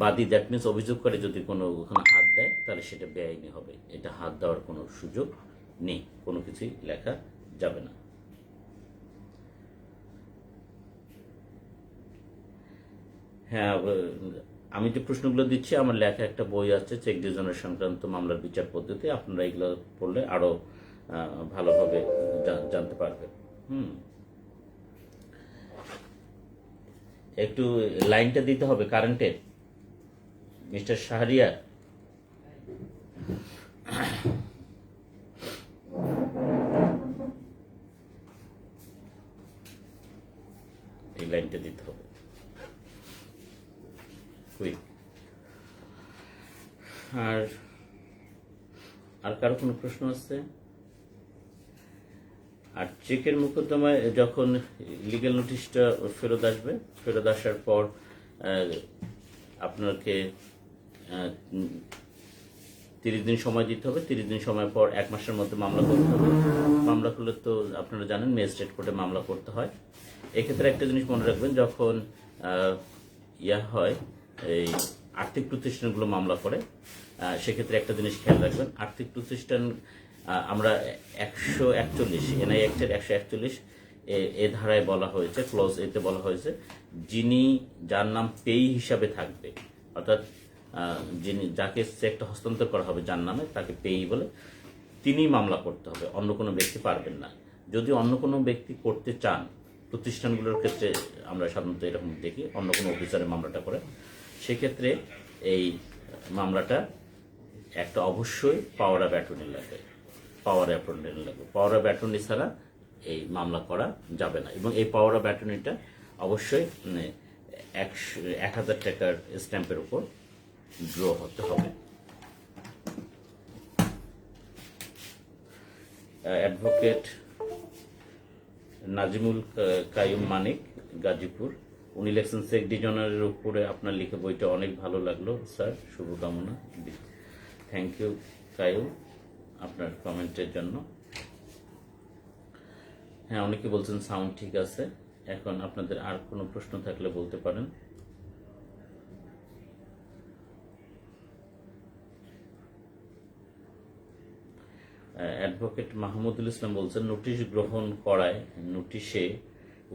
বাদী দ্যাট মিনস অভিযোগ করে যদি কোনো ওখানে হাত দেয়, তাহলে সেটা বেআইনি হবে। এটা হাত দেওয়ার কোনো সুযোগ নেই, কোনো কিছুই লেখা যাবে না। হ্যাঁ, আমি যে প্রশ্নগুলো দিচ্ছি, আমার লেখা একটা বই আছে, চেক ডিভিশনের সংক্রান্ত মামলার বিচার পদ্ধতি। আপনারা এগুলো পড়লে আরো ভালোভাবে জানতে পারবেন। একটু লাইনটা দিতে হবে কারেন্টের, মিস্টার শাহরিয়ার। এই লাইনটা দিতে হবে কুইক। আর কারো কোনো প্রশ্ন আছে? আর চেকের মোকদ্দমায় যখন লিগ্যাল নোটিশটা ফেরত আসবে, ফেরত আসার পর আপনাকে 30 দিন সময় দিতে হবে। 30 দিন সময় পর 1 মাসের মধ্যে মামলা করতে হবে। মামলা করলে তো আপনারা জানেন ম্যাজিস্ট্রেট কোর্টে মামলা করতে হয়। এক্ষেত্রে একটা জিনিস মনে রাখবেন, যখন হয় এই আর্থিক প্রতিষ্ঠানগুলো মামলা করে, সেক্ষেত্রে একটা জিনিস খেয়াল রাখবেন, আর্থিক প্রতিষ্ঠান আমরা 141 এনআই অ্যাক্টের 141 এ ধারায় বলা হয়েছে, ক্লজ এতে বলা হয়েছে, যার নাম পেই হিসাবে থাকবে, অর্থাৎ যাকে চেকটা হস্তান্তর করা হবে যার নামে, তাকে পেই বলে, তিনি মামলা করতে হবে, অন্য কোনো ব্যক্তি পারবেন না। যদি অন্য কোনো ব্যক্তি করতে চান, প্রতিষ্ঠানগুলোর ক্ষেত্রে আমরা সাধারণত এরকম দেখি, অন্য কোনো অফিসারের মামলাটা করে, সেক্ষেত্রে এই মামলাটা একটা অবশ্যই পাওয়ার অফ অ্যাটর্নি লাগবে। পাওয়ার অফ অ্যাটর্নি ছাড়া এই মামলা করা যাবে না, এবং এই পাওয়ার অফ অ্যাটর্নিটা অবশ্যই 1000 টাকার স্ট্যাম্পের উপর ড্র হতে হবে। অ্যাডভোকেট নাজিমুল কাইয়ুম মানিক, গাজীপুর, উনি লেখছেন চেক ডিভিশনের উপরে আপনার লিখে বইটা অনেক ভালো লাগলো স্যার, শুভকামনা। থ্যাংক ইউ কায়ু আপনার কমেন্টের জন্য। হ্যাঁ, অনেকে বলছেন সাউন্ড ঠিক আছে। এখন আপনাদের আর কোনো প্রশ্ন থাকলে বলতে পারেন। অ্যাডভোকেট মাহমুদুল ইসলাম বলছেন, নোটিশ গ্রহণ করায় নোটিশে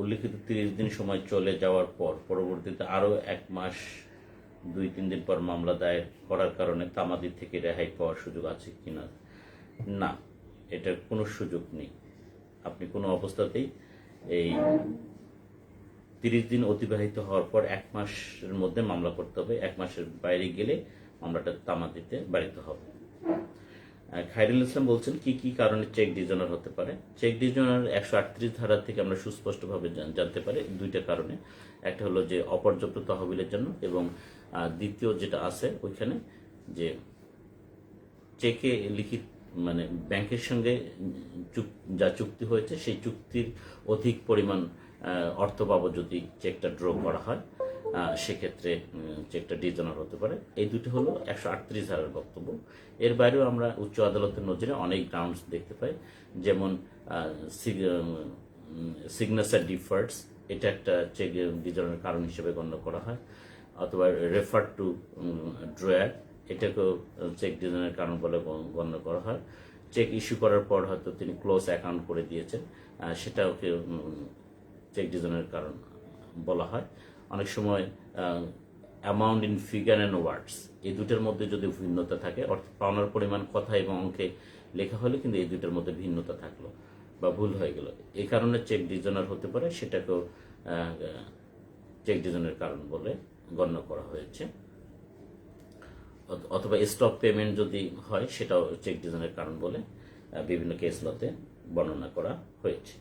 উল্লিখিত 30 দিন সময় চলে যাওয়ার পর পরবর্তীতে আরও 1 মাস 2-3 দিন পর মামলা দায়ের করার কারণে তামাদি থেকে রেহাই পাওয়ার সুযোগ আছে কিনা? না, এটার কোনো সুযোগ নেই। আপনি কোনো অবস্থাতেই এই 30 দিন অতিবাহিত হওয়ার পর 1 মাসের মধ্যে মামলা করতে হবে। 1 মাসের বাইরে গেলে মামলাটা তামাদিতে বাড়িতে হবে। খায়রুল ইসলাম বলছেন, কি কি কারণে চেক ডিজনার হতে পারে? চেক ডিজনার 138 ধারা থেকে আমরা সুস্পষ্টভাবে জানতে পারি 2টা কারণে। একটা হলো যে অপর্যাপ্ত তহবিলের জন্য, এবং দ্বিতীয় যেটা আছে ওইখানে যে চেকে লিখিত মানে ব্যাংকের সঙ্গে যা চুক্তি হয়েছে সেই চুক্তির অধিক পরিমাণ অর্থ বাবদ যদি চেকটা ড্র করা হয় সেক্ষেত্রে চেকটা ডিজনার হতে পারে। এই দুটো হলো 138 ধারার বক্তব্য। এর বাইরেও আমরা উচ্চ আদালতের নজরে অনেক গ্রাউন্ডস দেখতে পাই, যেমন সিগনেচার ডিফার্টস, এটা একটা চেক ডিজনারের কারণ হিসেবে গণ্য করা হয়, অথবা রেফার টু ড্রয়ার, এটাকেও চেক ডিজনারের কারণ বলে গণ্য করা হয়। চেক ইস্যু করার পর হয়তো তিনি ক্লোজ অ্যাকাউন্ট করে দিয়েছেন, সেটাকে চেক ডিজনারের কারণ বলা হয়। অনেক সময় অ্যামাউন্ট ইন ফিগার অ্যান্ড ওয়ার্ডস, এই দুটোর মধ্যে যদি ভিন্নতা থাকে, অর্থাৎ পাওনার পরিমাণ কথা এবং অঙ্কে লেখা হলে কিন্তু এই দুটোর মধ্যে ভিন্নতা থাকলো বা ভুল হয়ে গেল, এই কারণে চেক ডিজনার হতে পারে, সেটাকেও চেক ডিজনারের কারণ বলে গণ্য করা হয়েছে। অথবা স্টপ পেমেন্ট যদি হয় সেটাও চেক ডিজনারের কারণ বলে বিভিন্ন কেস লতে বর্ণনা করা হয়েছে।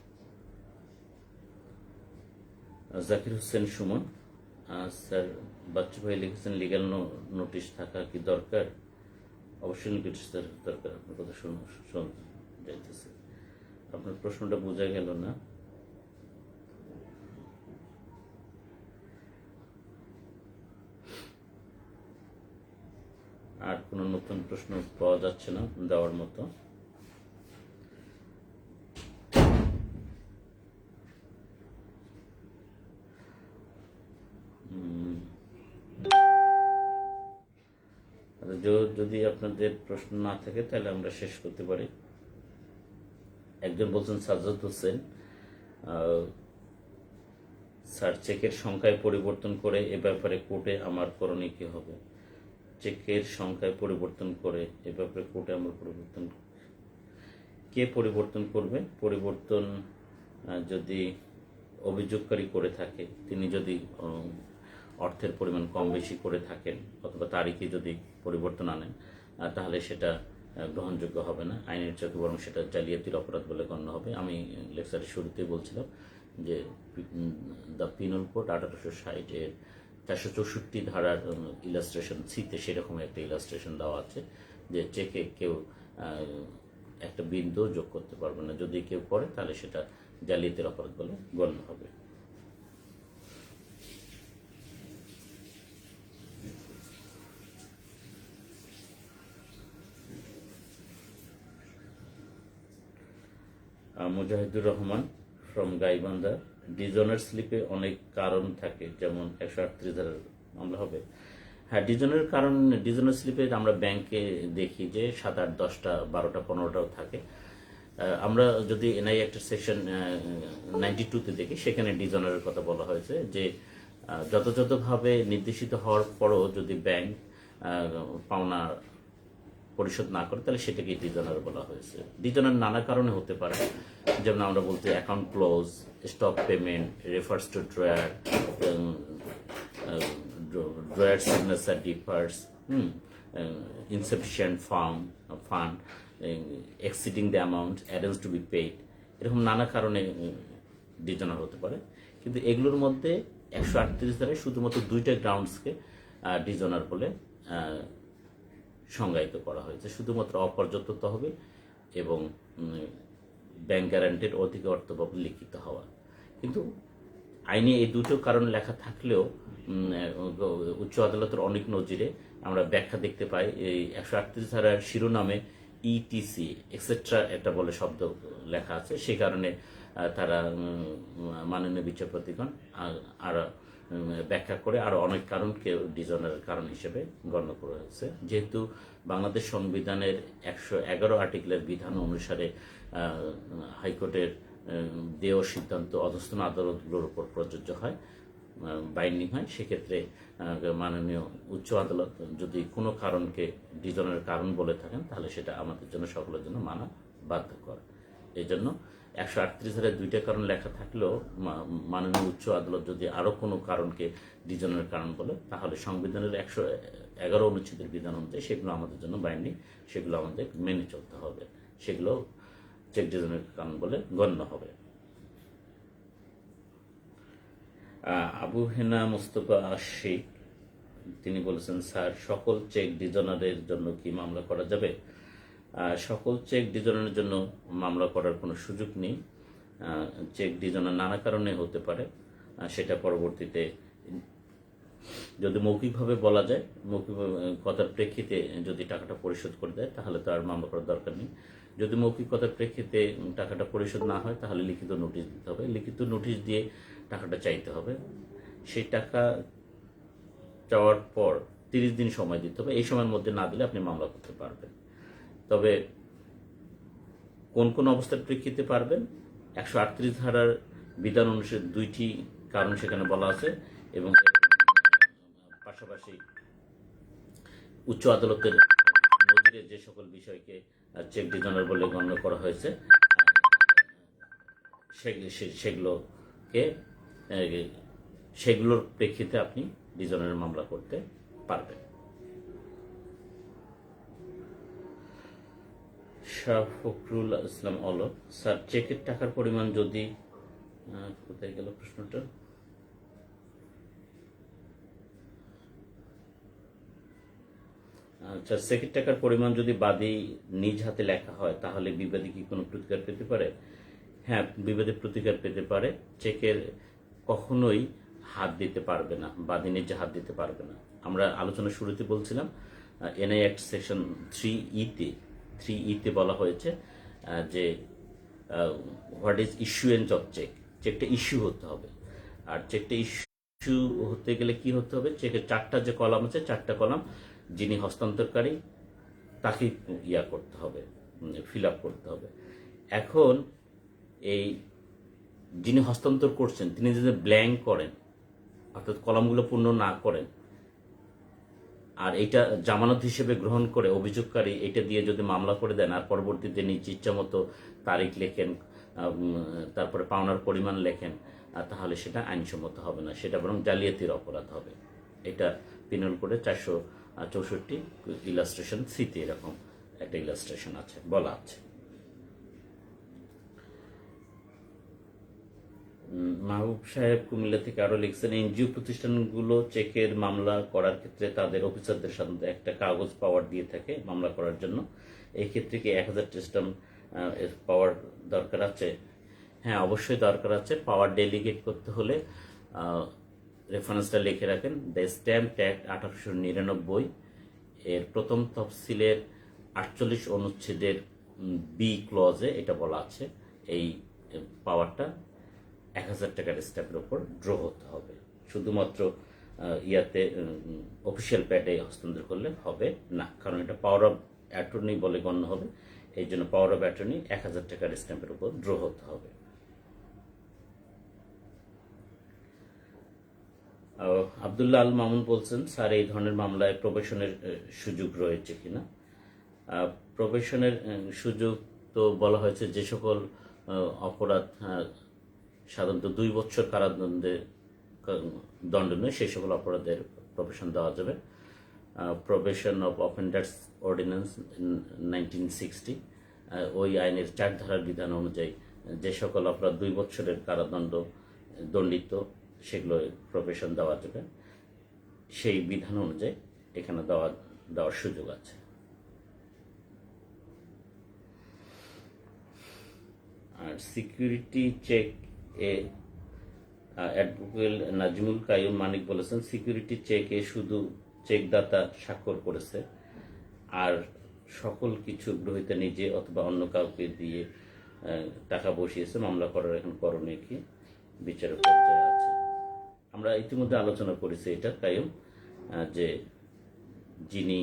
জাকির হোসেন সুমন, স্যার বাচ্চু ভাই লিখেছেন, লিগ্যাল নোটিশ থাকা কি দরকার? অবশ্যই নোটিশ দরকার। আপনার কথা শুনতে যাইতেছে, আপনার প্রশ্নটা বোঝা গেল না। আর কোনো নতুন প্রশ্ন পাওয়া যাচ্ছে না দেওয়ার মতো। যদি আপনাদের প্রশ্ন না থাকে তাহলে আমরা শেষ করতে পারি। একজন বলছেন সাজ্জাদ হোসেন, স্যার চেকের সংখ্যায় পরিবর্তন করে এ ব্যাপারে কোর্টে আমার করণীয় কি হবে? চেকের সংখ্যায় পরিবর্তন করে এ ব্যাপারে কোর্টে আমার পরিবর্তন, কে পরিবর্তন করবে? পরিবর্তন যদি অভিযোগকারী করে থাকে, তিনি যদি অর্থের পরিমাণ কম বেশি করে থাকেন অথবা তারিখে যদি পরিবর্তন আনেন, তাহলে সেটা গ্রহণযোগ্য হবে না, আইনের চোখে বরং সেটা জালিয়াতির অপরাধ বলে গণ্য হবে। আমি লেকচারের শুরুতেই বলছিলাম যে দ্য পিনাল কোড 1860-এর 464 ধারার ইলাস্ট্রেশন সিতে সেরকম একটা ইলাস্ট্রেশন দেওয়া আছে যে চেকে কেউ একটা বিন্দু যোগ করতে পারবে না, যদি কেউ করে তাহলে সেটা জালিয়াতির অপরাধ বলে গণ্য হবে। মুজাহিদুর রহমান ফ্রম গাইবান্ধা, ডিজনার স্লিপে অনেক কারণ থাকে, যেমন 138 ধারার মামলা হবে। হ্যাঁ, ডিজনার স্লিপে আমরা ব্যাংকে দেখি যে 7, 8, 10টা, 12টা, 15টাও থাকে। আমরা যদি এনআই একটা সেকশন 92-তে দেখি, সেখানে ডিজনারের কথা বলা হয়েছে যে যথাযথভাবে নির্দেশিত হওয়ার পরও যদি ব্যাংক পাওনা পরিশোধ না করে তাহলে সেটাকে ডিজনার বলা হয়েছে। ডিজনার নানা কারণে হতে পারে, যেমন আমরা বলতে account close, stop payment, refers to drawer, drawer signature differs, insufficient fund, exceeding the amount arrange two be paid, এরকম নানা কারণে ডিজনার হতে পারে। কিন্তু এগুলোর মধ্যে 138 ধারায় শুধুমাত্র 2টা গ্রাউন্ডসকে ডিজনার বলে সংজ্ঞায়িত করা হয়েছে, শুধুমাত্র অপর্যাপ্ত তহবিল এবং ব্যাংক গ্যারান্টির অধিক অর্থ বাবদ লিখিত হওয়া। কিন্তু আইনে এই দুটো কারণ লেখা থাকলেও উচ্চ আদালতের অনেক নজিরে আমরা ব্যাখ্যা দেখতে পাই। এই 138 ধারার শিরোনামে ইটিসি এক্সেট্রা একটা বলে শব্দ লেখা আছে, সেই কারণে তারা মাননীয় বিচারপতিগণ আর ব্যাখ্যা করে আরো অনেক কারণকে ডিজনের কারণ হিসেবে গণ্য করা হয়েছে। যেহেতু বাংলাদেশ সংবিধানের 111 আর্টিকেলের বিধান অনুসারে হাইকোর্টের দেয় সিদ্ধান্ত অধস্তন আদালতগুলোর উপর প্রযোজ্য হয়, বাইন্ডিং হয়, সেক্ষেত্রে মাননীয় উচ্চ আদালত যদি কোনো কারণকে ডিজনের কারণ বলে থাকেন তাহলে সেটা আমাদের জন্য সকলের জন্য মানা বাধ্যকর। এই জন্য 138 ধারায় দুইটা কারণ লেখা থাকলেও মাননীয় উচ্চ আদালত যদি আরও কোনো কারণকে ডিজনের কারণ বলে তাহলে সংবিধানের 111 অনুচ্ছেদের বিধান অনুযায়ী সেগুলো আমাদের জন্য বাইন্ডিং, সেগুলো আমাদের মেনে চলতে হবে, সেগুলো চেক ডিজনের কারণ বলে গণ্য হবে। আবু হেনা মুস্তফা আশিক তিনি বলেছেন, স্যার সকল চেক ডিজনারের জন্য কি মামলা করা যাবে? সকল চেক ডিজনারের জন্য মামলা করার কোনো সুযোগ নেই। চেক ডিজনার নানা কারণে হতে পারে, সেটা পরবর্তীতে যদি মৌখিকভাবে বলা যায়, মৌখিক কথার প্রেক্ষিতে যদি টাকাটা পরিশোধ করে দেয় তাহলে তো আর মামলা করার দরকার নেই। যদি মৌখিক কথার প্রেক্ষিতে টাকাটা পরিশোধ না হয় তাহলে লিখিত নোটিশ দিতে হবে, লিখিত নোটিশ দিয়ে টাকাটা চাইতে হবে। সেই টাকা চাওয়ার পর 30 দিন সময় দিতে হবে, এই সময়ের মধ্যে না দিলে আপনি মামলা করতে পারবেন। তবে কোন কোন অবস্থার প্রেক্ষিতে পারবেন? 138 ধারার বিধান অনুসারে দুইটি কারণ সেখানে বলা আছে এবং পাশাপাশি উচ্চ আদালতের নজিরে যে সকল বিষয়কে চেক ডিজনার বলে গণ্য করা হয়েছে সেগুলোর প্রেক্ষিতে আপনি ডিজনারের মামলা করতে পারবেন। শাহ ফখরুল ইসলাম অলক, স্যার চেকের টাকার পরিমাণ যদি কোথায় গেল প্রশ্নটা? আচ্ছা, চেকের টাকার পরিমাণ যদি বাদী নিজ হাতে লেখা হয় তাহলে বিবাদী কি কোনো প্রতিকার পেতে পারে? হ্যাঁ, বিবাদী প্রতিকার পেতে পারে। চেকের কখনোই হাত দিতে পারবে না, বাদী নিজে হাত দিতে পারবে না। আমরা আলোচনা শুরুতে বলছিলাম এনআই অ্যাক্ট সেকশন 3E তে বলা হয়েছে যে what is issuance of cheque, চেকটা ইস্যু হতে হবে। আর চেকটা ইস্যু হতে গেলে কি হতে হবে? চেকের 4টা যে কলাম আছে, 4টা কলাম যিনি হস্তান্তরকারী তাকে করতে হবে, ফিল আপ করতে হবে। এখন এই যিনি হস্তান্তর করছেন তিনি যদি ব্ল্যাঙ্ক করেন, অর্থাৎ কলামগুলো পূর্ণ না করেন, আর এটা জামানত হিসেবে গ্রহণ করে অভিযোগকারী এটা দিয়ে যদি মামলা করে দেন আর পরবর্তীতে নিজ ইচ্ছা মতো তারিখ লেখেন, তারপরে পাওনার পরিমাণ লেখেন, তাহলে সেটা আইনসম্মত হবে না, সেটা বরং জালিয়াতির অপরাধ হবে। এটা পিনাল কোডে 464 ইলাস্ট্রেশন সিতে এরকম একটা ইলাস্ট্রেশন আছে, বলা আছে। মাহবুব সাহেব কুমিল্লা থেকে আরো লিখছেন, এনজিও প্রতিষ্ঠানগুলো চেকের মামলা করার ক্ষেত্রে তাদের অফিসারদের সাথে একটা কাগজ পাওয়ার দিয়ে থাকে মামলা করার জন্য। এই ক্ষেত্রে কি 1000 স্ট্যাম্প পাওয়ার দরকার আছে? হ্যাঁ, অবশ্যই দরকার আছে। পাওয়ার ডেলিগেট করতে হলে রেফারেন্সটা লিখে রাখেন, দ্য স্ট্যাম্প অ্যাক্ট 1899 এর প্রথম তফসিলের 48 অনুচ্ছেদের বি ক্লজে এটা বলা আছে এই পাওয়ারটা 1000 টাকার স্ট্যাম্পের উপর ড্র হতে হবে। শুধুমাত্র অফিসিয়াল প্যাডে হস্তান্তর করলে হবে না, কারণ এটা পাওয়ার অফ অ্যাটর্নি বলে গণ্য হবে। এই জন্য পাওয়ার অফ অ্যাটর্নি 1000 টাকার স্ট্যাম্পের উপর ড্র হতে হবে। আব্দুল্লাহ আল মামুন বলছেন, স্যার এই ধরনের মামলায় প্রবেশনের সুযোগ রয়েছে কিনা? প্রবেশনের সুযোগ তো বলা হয়েছে যে সকল অপরাধ সাধারণত 2 বছর কারাদণ্ডের দণ্ডনীয় সেই সকল অপরাধের প্রবেশন দেওয়া যাবে। প্রবেশন অফ অফেন্ডার্স অর্ডিন্যান্স 1960 ওই আইনের 4 ধারার বিধান অনুযায়ী যে সকল অপরাধ 2 বছরের কারাদণ্ড দণ্ডিত সেগুলো প্রবেশন দেওয়া যাবে, সেই বিধান অনুযায়ী এখানে দেওয়ার সুযোগ আছে। আর সিকিউরিটি চেক এ অ্যাডভোকেট নাজিমুল কাইয়ুম মানিক বলেছেন, সিকিউরিটি চেকে শুধু চেকদাতা স্বাক্ষর করেছে, আর সকল কিছু গ্রহীতা নিজে অথবা অন্য কাউকে দিয়ে টাকা বসিয়েছে। মামলা করার এখন করণীয় কি, বিচারের পর্যায়ে আছে। আমরা ইতিমধ্যে আলোচনা করেছি এটা কাইয়ুম, যে যিনি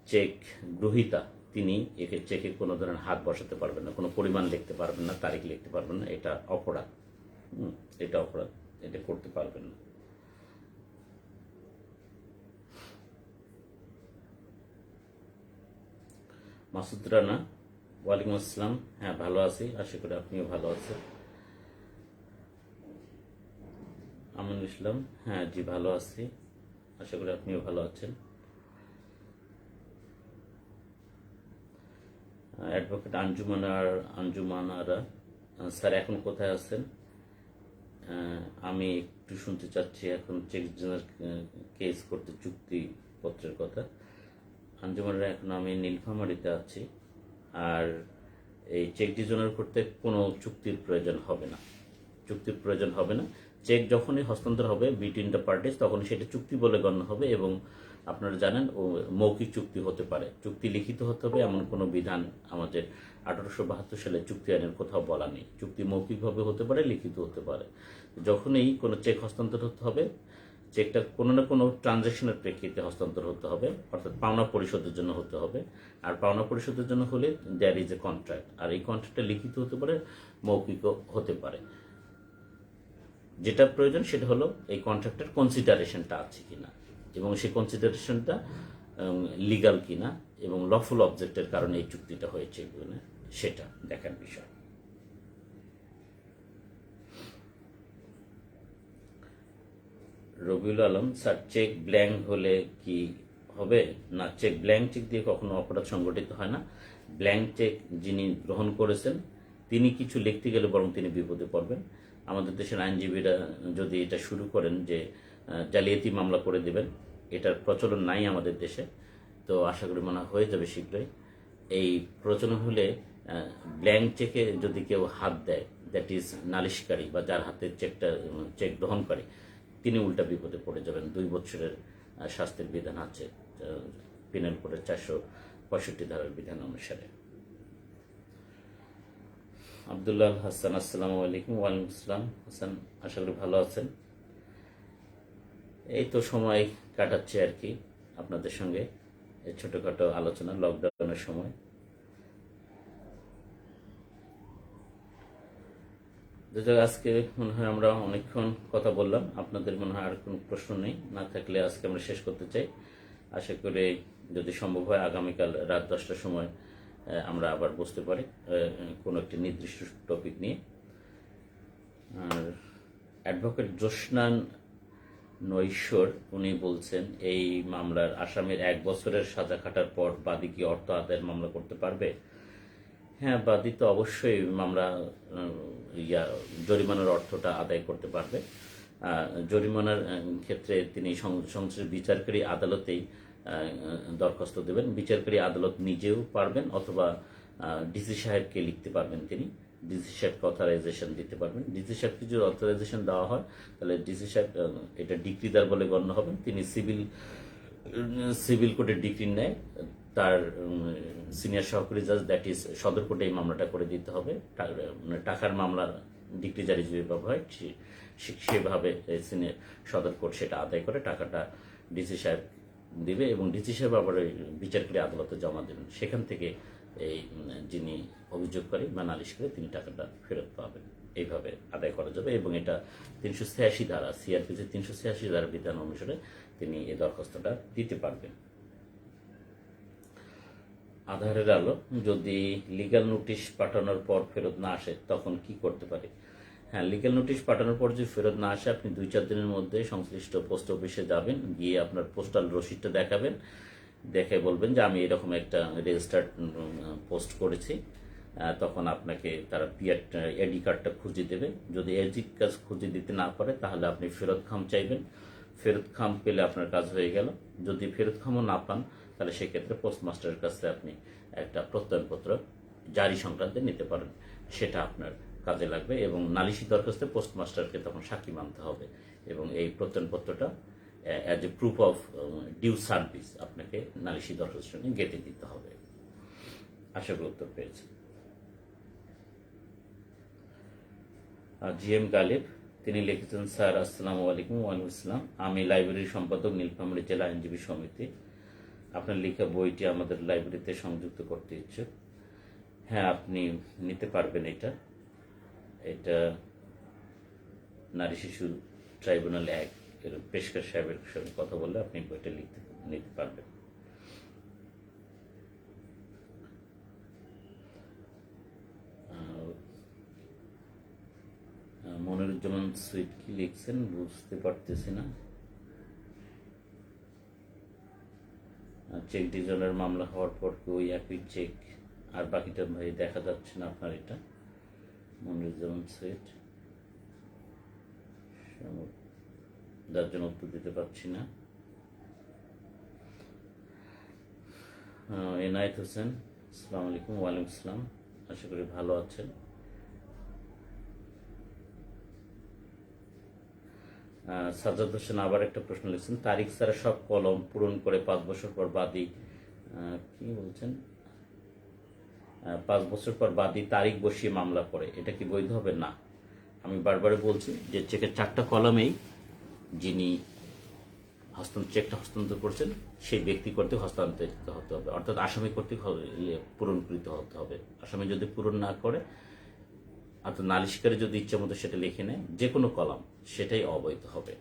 চেক গ্রহীতা তিনি একে চেকে কোনো ধরনের হাত বসাতে পারবেন না, কোনো পরিমাণ লিখতে পারবেন না, তারিখ লিখতে পারবেন না, এটা অপরাধ। এটা অপরাধ, এটা করতে পারবেন না। মাসুদ রানা, ওয়ালাইকুম আসসালাম। হ্যাঁ, ভালো আছি, আশা করি আপনিও ভালো আছেন। আমিনুল ইসলাম, হ্যাঁ জি ভালো আছি, আশা করি আপনিও ভালো আছেন। অ্যাডভোকেট আঞ্জুমানারা, স্যার এখন কোথায় আছেন? আমি একটু শুনতে চাচ্ছি এখন চেক জেনার কেস করতে চুক্তিপত্রের কথা। আঞ্জুমানারা, এখন আমি নীলফামারীতে আছি, আর এই চেক ডিজনার করতে কোনো চুক্তির প্রয়োজন হবে না, চুক্তির প্রয়োজন হবে না। চেক যখনই হস্তান্তর হবে বিটুইন দ্য পার্টিস, তখন সেটা চুক্তি বলে গণ্য হবে। এবং আপনারা জানেন মৌখিক চুক্তি হতে পারে, চুক্তি লিখিত হতে হবে এমন কোনো বিধান আমাদের 1872 সালে চুক্তি আইনের কোথাও বলা নেই। চুক্তি মৌখিকভাবে হতে পারে, লিখিত হতে পারে। যখনই কোনো চেক হস্তান্তর হতে হবে, চেকটা কোনো না কোনো ট্রানজ্যাকশনের প্রেক্ষিতে হস্তান্তর হতে হবে, অর্থাৎ পাওনা পরিশোধের জন্য হতে হবে। আর পাওনা পরিশোধের জন্য হলে দেয়ার ইজ এ কন্ট্রাক্ট, আর এই কন্ট্রাক্টটা লিখিত হতে পারে, মৌখিকও হতে পারে। যেটা প্রয়োজন সেটা হলো এই কন্ট্রাক্টের কনসিডারেশনটা আছে কিনা, এবং সেই কনসিডারেশনটা লিগাল কিনা এবং লফুল অবজেক্টের কারণে এই চুক্তিটা হয়েছে কিনা সেটা দেখার বিষয়। Rabiul Alam, sir cheque blank হলে কি হবে? না, চেক ব্ল্যাঙ্ক চেক দিয়ে কখনো অপরাধ সংগঠিত হয় না। ব্ল্যাঙ্ক চেক যিনি গ্রহণ করেছেন তিনি কিছু লিখতে গেলে বরং তিনি বিপদে পড়বেন। আমাদের দেশের আইনজীবীরা যদি এটা শুরু করেন যে জালিয়াতি মামলা করে দেবেন, এটার প্রচলন নাই আমাদের দেশে, তো আশা করি মনে হয়ে যাবে শীঘ্রই। এই প্রচলন হলে ব্ল্যাঙ্ক চেকে যদি কেউ হাত দেয়, দ্যাট ইজ নালিশকারী বা যার হাতে চেক গ্রহণ করে, তিনি উল্টা বিপদে পড়ে যাবেন। 2 বছরের শাস্তির বিধান আছে পিনাল কোডের 465 ধারার বিধান অনুসারে। আব্দুল্লাহ হাসান, আসসালামু আলাইকুম। ওয়ালাইকুম আসসালাম। হাসান, আশা করি ভালো আছেন। এই তো সময় কাটাচ্ছে আর কি আপনাদের সঙ্গে, এই ছোটোখাটো আলোচনা লকডাউনের সময়। আজকে মনে হয় আমরা অনেকক্ষণ কথা বললাম, আপনাদের মনে হয় আর কোনো প্রশ্ন নেই, না থাকলে আজকে আমরা শেষ করতে চাই। আশা করি যদি সম্ভব হয় আগামীকাল রাত 10টার সময় আমরা আবার বসতে পারি কোনো একটি নির্দিষ্ট টপিক নিয়ে। আর অ্যাডভোকেট জ্যোৎস্না নৈশ্বর উনি বলছেন, এই মামলার আসামির 1 বছরের সাজা খাটার পর বাদী কি অর্থ আদায়ের মামলা করতে পারবে? হ্যাঁ, বাদী তো অবশ্যই মামলা জরিমানার অর্থটা আদায় করতে পারবে। জরিমানার ক্ষেত্রে তিনি সংশ্লিষ্ট বিচারকারী আদালতেই দরখাস্ত দেবেন। বিচারকারী আদালত নিজেও পারবেন, অথবা ডিসি সাহেবকে লিখতে পারবেন, তিনি ডিসি সাহেবকে অথরাইজেশন দিতে পারবেন। ডিসি সাহেবকে যদি অথরাইজেশন দেওয়া হয় তাহলে ডিসি সাহেব এটা ডিক্রিদার বলে গণ্য হবেন। তিনি সিভিল কোর্টের ডিক্রি নেয়, তার সিনিয়র সহকারী জাজ দ্যাট ইজ সদর কোর্টে এই মামলাটা করে দিতে হবে। টাকার মামলার ডিক্রি জারি যেভাবে হয় সেভাবে সিনিয়র সদর কোর্ট সেটা আদায় করে টাকাটা ডিসি সাহেব দিবে, এবং ডিসি সাহেব আবার ওই বিচারকারী আদালতে জমা দেবেন। সেখান থেকে এই যিনি অভিযোগকারী বা নালিশকারী তিনি টাকাটা ফেরত পাবেন। এইভাবে আদায় করা যাবে, এবং এটা 386 ধারা সিআরপিসি 386 ধারা বিধান অনুসারে তিনি এই দরখাস্তটা দিতে পারবেন। আধারের আলো, যদি লিগ্যাল নোটিশ পাঠানোর পর ফেরত না আসে তখন কি করতে পারে? হ্যাঁ, লিগ্যাল নোটিশ পাঠানোর পর যদি ফেরত না আসে, আপনি 2-4 দিনের মধ্যে সংশ্লিষ্ট পোস্ট অফিসে যাবেন, গিয়ে আপনার পোস্টাল রসিদটা দেখাবেন, দেখে বলবেন যে আমি এরকম একটা রেজিস্টার্ড পোস্ট করেছি। তখন আপনাকে তারা এডি কার্ডটা খুঁজে দেবে। যদি এডি কার্ড খুঁজে দিতে না পারে তাহলে আপনি ফেরত খাম চাইবেন। ফেরত খাম পেলে আপনার কাজ হয়ে গেল। যদি ফেরত খামও না পান তাহলে সেক্ষেত্রে পোস্টমাস্টারের কাছে আপনি একটা প্রত্যয়নপত্র জারি সংক্রান্তে নিতে পারেন, সেটা আপনার কাজে লাগবে। এবং নালিশি দরখাস্তে পোস্টমাস্টারকে তখন সাক্ষী মানতে হবে এবং এই প্রত্যয়নপত্রটা as a proof of due service আপনাকে নালিশি দরখাস্তের সঙ্গে গেঁথে দিতে হবে। আশা করি উত্তর পেয়েছে। জি এম গালিব তিনি লিখেছেন, স্যার আসসালামু আলাইকুম। ওয়ালাইকুম আসসালাম। আমি লাইব্রেরির সম্পাদক, নীলফামারী জেলা আইনজীবী সমিতি। আপনার লেখা বইটি আমাদের লাইব্রেরিতে সংযুক্ত করতে ইচ্ছুক। হ্যাঁ, আপনি নিতে পারবেন। এটা নারী শিশু ট্রাইব্যুনাল এক এর পেশকার সাহেবের সঙ্গে কথা বললে আপনি বইটা নিতে পারবেন। মনিরুজ্জামান সুইট কি লিখছেন বুঝতে পারতেছি না। চেক ডিভিশনের মামলা হওয়ার পর কি ওই একই চেক আর বাকিটা ভাই দেখা যাচ্ছে না আপনার? এটা মনিরুজ্জামান সুইট, যার জন্য উত্তর দিতে পারছি না। এনায়েত হোসেন, আসসালামু আলাইকুম। ওয়ালাইকুম আসসালাম। আশা করি ভালো আছেন। সাজ্জাদ হোসেন আবার একটা প্রশ্ন লিখছেন, তারিখ ছাড়া সব কলম পূরণ করে 5 বছর পর বাদী কি বলছেন 5 বছর পর বাদী তারিখ বসিয়ে মামলা করে, এটা কি বৈধ হবে? না, আমি বারবারে বলছি যে চেকের 4টা কলমেই যিনি চেকটা হস্তান্তর করছেন সেই ব্যক্তি কর্তৃক হস্তান্তরিত হতে হবে, অর্থাৎ আসামি কর্তৃক পূরণকৃত হতে হবে। আসামি যদি পূরণ না করে, অর্থাৎ নালিশকারী যদি ইচ্ছা মতো সেটা লিখে নেয়, যে কোনো কলাম, সেটাই অবৈধ হবে।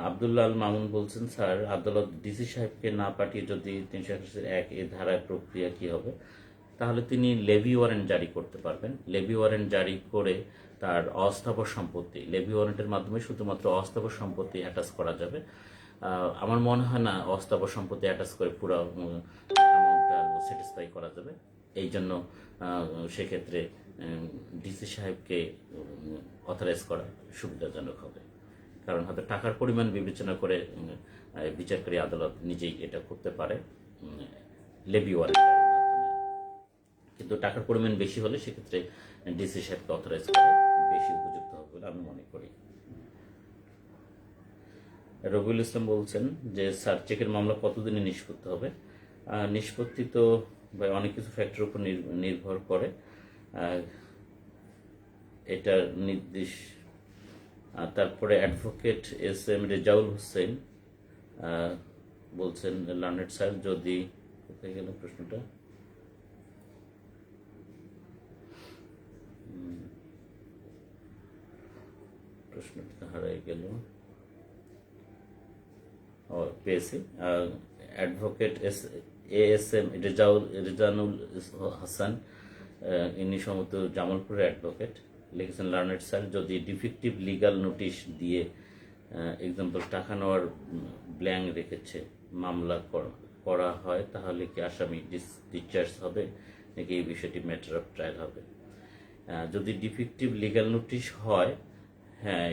আব্দুল্লাহ আল মামুন বলছেন, স্যার আদালত ডিসি সাহেবকে না পাঠিয়ে যদি 381 এ ধারায় প্রক্রিয়া কি হবে? তাহলে তিনি লেভি ওয়ারেন্ট জারি করতে পারবেন। লেভি ওয়ারেন্ট জারি করে তার অস্থাবর সম্পত্তি, লেভি ওয়ারেন্টের মাধ্যমে শুধুমাত্র অস্থাবর সম্পত্তি অ্যাটাচ করা যাবে। আমার মনে হয় না অস্থাবর সম্পত্তি অ্যাটাচ করে পুরো অ্যামাউন্টটা স্যাটিসফাই করা যাবে। এই জন্য সেক্ষেত্রে ডিসি সাহেবকে অথরাইজ করা সুবিধাজনক হবে, কারণ হয়তো টাকার পরিমাণ বিবেচনা করে বিচারকারী আদালত নিজেই এটা করতে পারে লেভি ওয়ারেন্টের মাধ্যমে। কিন্তু টাকার পরিমাণ বেশি হলে সেক্ষেত্রে ডিসি সাহেবকে অথরাইজ করে বেশি উপযুক্ত হবে বলে আমি মনে করি। রবিউল ইসলাম বলছেন যে, স্যার চেকের মামলা কতদিনে নিষ্পত্তি হবে? নিষ্পত্তি তো অনেক কিছু ফ্যাক্টরের উপর নির্ভর করে। এটা নির্দিষ্ট। তারপরে advocate S M Rezaul Hossain বলছেন, লার্নেড স্যার যদি, কোথায় গেল প্রশ্নটা? প্রশ্নটা হারাই গেল। পেয়েছি। Advocate S M Rezanul Hasan, ইনি সম্ভবত জামালপুরের অ্যাডভোকেট, লিখেছেন, লার্নেড স্যার যদি ডিফেক্টিভ লিগাল নোটিশ দিয়ে এক্সাম্পল টাকা নেওয়ার ব্ল্যাঙ্ক রেখেছে মামলা করা হয়, তাহলে কি আসামি ডিসচার্জ হবে নাকি এই বিষয়টি ম্যাটার অফ ট্রায়াল হবে? যদি ডিফেক্টিভ লিগাল নোটিশ হয়, হ্যাঁ,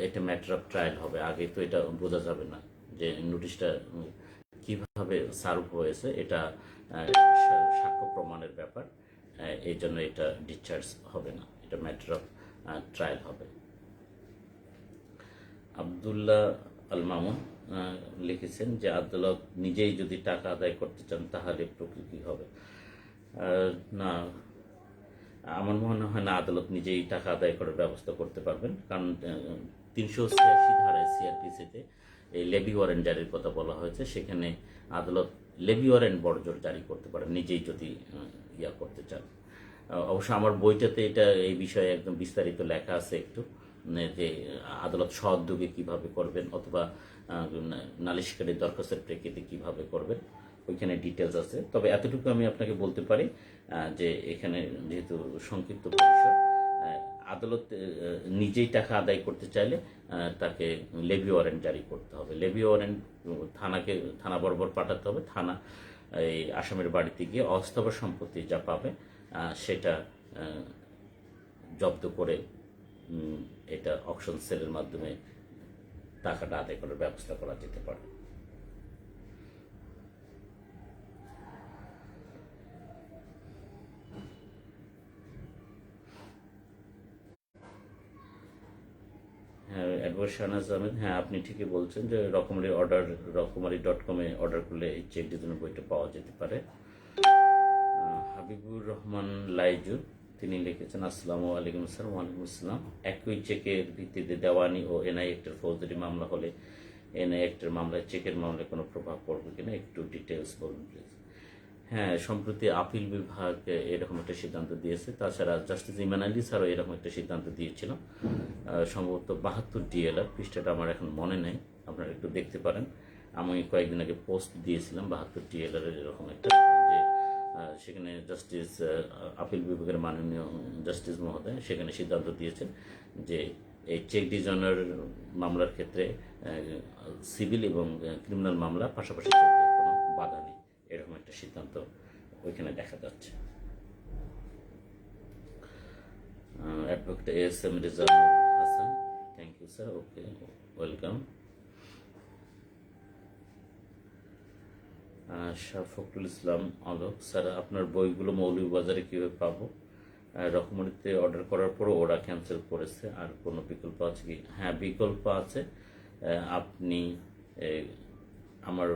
এটা ম্যাটার অফ ট্রায়াল হবে। আগে তো এটা বোঝা যাবে না যে নোটিশটা কিভাবে সার্ভ হয়েছে, এটা সাক্ষ্য প্রমাণের ব্যাপার। এই জন্য এটা ডিসচার্জ হবে না, এটা ম্যাটার অফ ট্রায়াল হবে। আব্দুল্লাহ আল মামুন লিখেছেন যে, আদালত নিজেই যদি টাকা আদায় করতে চান তাহলে প্রক্রিয়া কী হবে? না, আমার মনে হয় না আদালত নিজেই টাকা আদায় করার ব্যবস্থা করতে পারবেন, কারণ 386 ধারায় সিআরপিসিতে এই লেভি ওয়ারেন্ট জারির কথা বলা হয়েছে। সেখানে আদালত লেভি ওয়ারেন্ট বড়জোর জারি করতে পারে নিজেই যদি করতে চান। অবশ্য আমার বইটাতে এই বিষয়ে একদম বিস্তারিত লেখা আছে একটু, যে আদালত সহযোগে কিভাবে করবেন অথবা নালিশকারী দরখাস্তের প্রেক্ষিতে কিভাবে করবেন, ওইখানে ডিটেলস আছে। তবে এতটুকু আমি আপনাকে বলতে পারি যে এখানে যেহেতু সংক্ষিপ্ত পরিসর, আদালত নিজেই টাকা আদায় করতে চাইলে তাকে লেভি ওয়ারেন্ট জারি করতে হবে। লেভি ওয়ারেন্ট থানা বরাবর পাঠাতে হবে। থানা এই আসামের বাড়িতে গিয়ে অস্থাবর সম্পত্তি যা পাবে সেটা জব্দ করে এটা অকশন সেলের মাধ্যমে টাকাটা আদায় করার ব্যবস্থা করা যেতে পারে। শাহনাজ আহমেদ, হ্যাঁ আপনি ঠিকই বলছেন যে রকমারি.com-এ অর্ডার করলে এই চেক ডিজাইনের বইটা পাওয়া যেতে পারে। হাবিবুর রহমান লাইজু, তিনি লিখেছেন আসসালামু আলাইকুম। আসসালাম, ওয়ালাইকুম আসসালাম। একই চেকের ভিত্তিতে দেওয়ানি ও এনআই অ্যাক্টের ফৌজদারি মামলা হলে এনআই অ্যাক্টের মামলায় চেকের মামলায় কোনো প্রভাব পড়বে কিনা একটু ডিটেলস বলুন প্লিজ। হ্যাঁ, সম্প্রতি আপিল বিভাগ এরকম একটা সিদ্ধান্ত দিয়েছে। তাছাড়া জাস্টিস ইমান আলী স্যারও এরকম একটা সিদ্ধান্ত দিয়েছিল, সম্ভবত 72 ডিএলআর, পৃষ্ঠাটা আমার এখন মনে নেই, আপনারা একটু দেখতে পারেন। আমি কয়েকদিন আগে পোস্ট দিয়েছিলাম 72 ডিএলআর এরকম একটা, যে সেখানে জাস্টিস আপিল বিভাগের মাননীয় জাস্টিস মহোদয় সেখানে সিদ্ধান্ত দিয়েছেন যে এই চেক ডিজাইনের মামলার ক্ষেত্রে সিভিল এবং ক্রিমিনাল মামলা পাশাপাশি চলতে কোনো বাধা নেই, এরকম একটা সিদ্ধান্ত ওইখানে দেখা যাচ্ছে। Advocate ASM Rezaul Hasan, thank you sir, okay, welcome. Shah Fakhrul Islam Alok, sir আপনার বইগুলো মৌলভীবাজারে কীভাবে পাবো? রকমারিতে অর্ডার করার পরও ওরা ক্যান্সেল করেছে, আর কোনো বিকল্প আছে কি? হ্যাঁ, বিকল্প আছে। আপনি আমার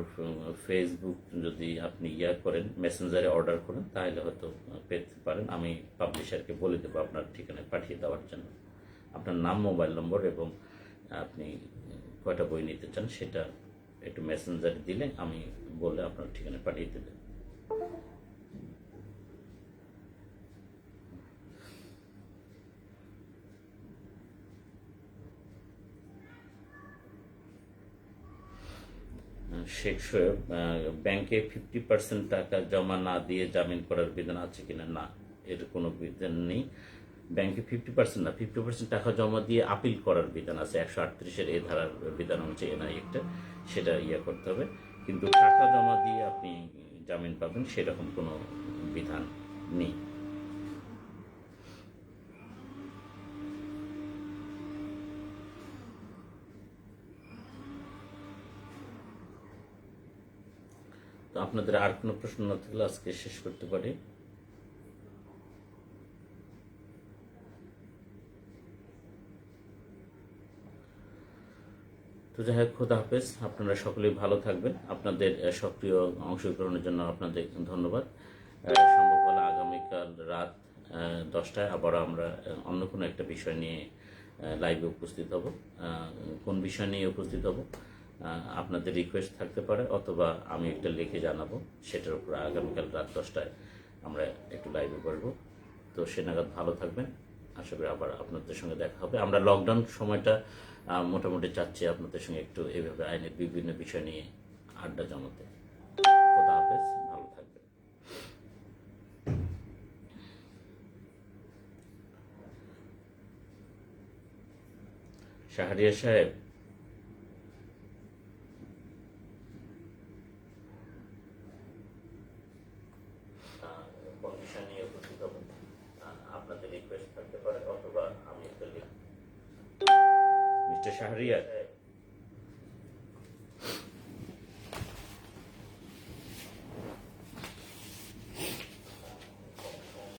ফেসবুক যদি আপনি করেন, মেসেঞ্জারে অর্ডার করেন, তাহলে হয়তো পেতে পারেন। আমি পাবলিশারকে বলে দেবো আপনার ঠিকানায় পাঠিয়ে দেওয়ার জন্য। আপনার নাম, মোবাইল নম্বর এবং আপনি কয়টা বই নিতে চান সেটা একটু মেসেঞ্জারে দিলে আমি বলে আপনার ঠিকানায় পাঠিয়ে দেবে। শেখ শোয়েব, ব্যাংকে 50% টাকা জমা না দিয়ে জামিন করার বিধান আছে কিনা? না, এর কোনো বিধান নেই। ব্যাংকে 50% না, 50% টাকা জমা দিয়ে আপিল করার বিধান আছে 138-এর এ ধারার বিধান অনুযায়ী এনআই একটা, সেটা করতে হবে। কিন্তু টাকা জমা দিয়ে আপনি জামিন পাবেন সেরকম কোনো বিধান নেই। তো আপনাদের আর কোনো প্রশ্ন না থাকলে আজকে শেষ করতে পারি। তো যাই হোক, খোদা হাফেজ, আপনারা সকলেই ভালো থাকবেন। আপনাদের সক্রিয় অংশগ্রহণের জন্য আপনাদের ধন্যবাদ। সম্ভব হলে আগামীকাল রাত 10টায় আবার আমরা অন্য কোনো একটা বিষয় নিয়ে লাইভে উপস্থিত হব। কোন বিষয় নিয়ে উপস্থিত হব আপনাদের রিকোয়েস্ট থাকতে পারে, অথবা আমি একটা লিখে জানাবো, সেটার উপর আগামীকাল রাত 10টায় আমরা একটু লাইভে করবো। তো সে নাগাদ ভালো থাকবেন, আশা করি আবার আপনাদের সঙ্গে দেখা হবে। আমরা লকডাউন সময়টা মোটামুটি চাচ্ছি আপনাদের সঙ্গে একটু এইভাবে আইনের বিভিন্ন বিষয় নিয়ে আড্ডা জমাতে। খোদা হাফেজ, ভালো থাকবেন। শাহরিয়ার সাহেব, কন্ডিশন নিয়ে উপস্থিত হব, আপনাদের রিকোয়েস্ট থাকতে পারে, অথবা আমি একটা লিখ। মিস্টার শাহরিয়ার।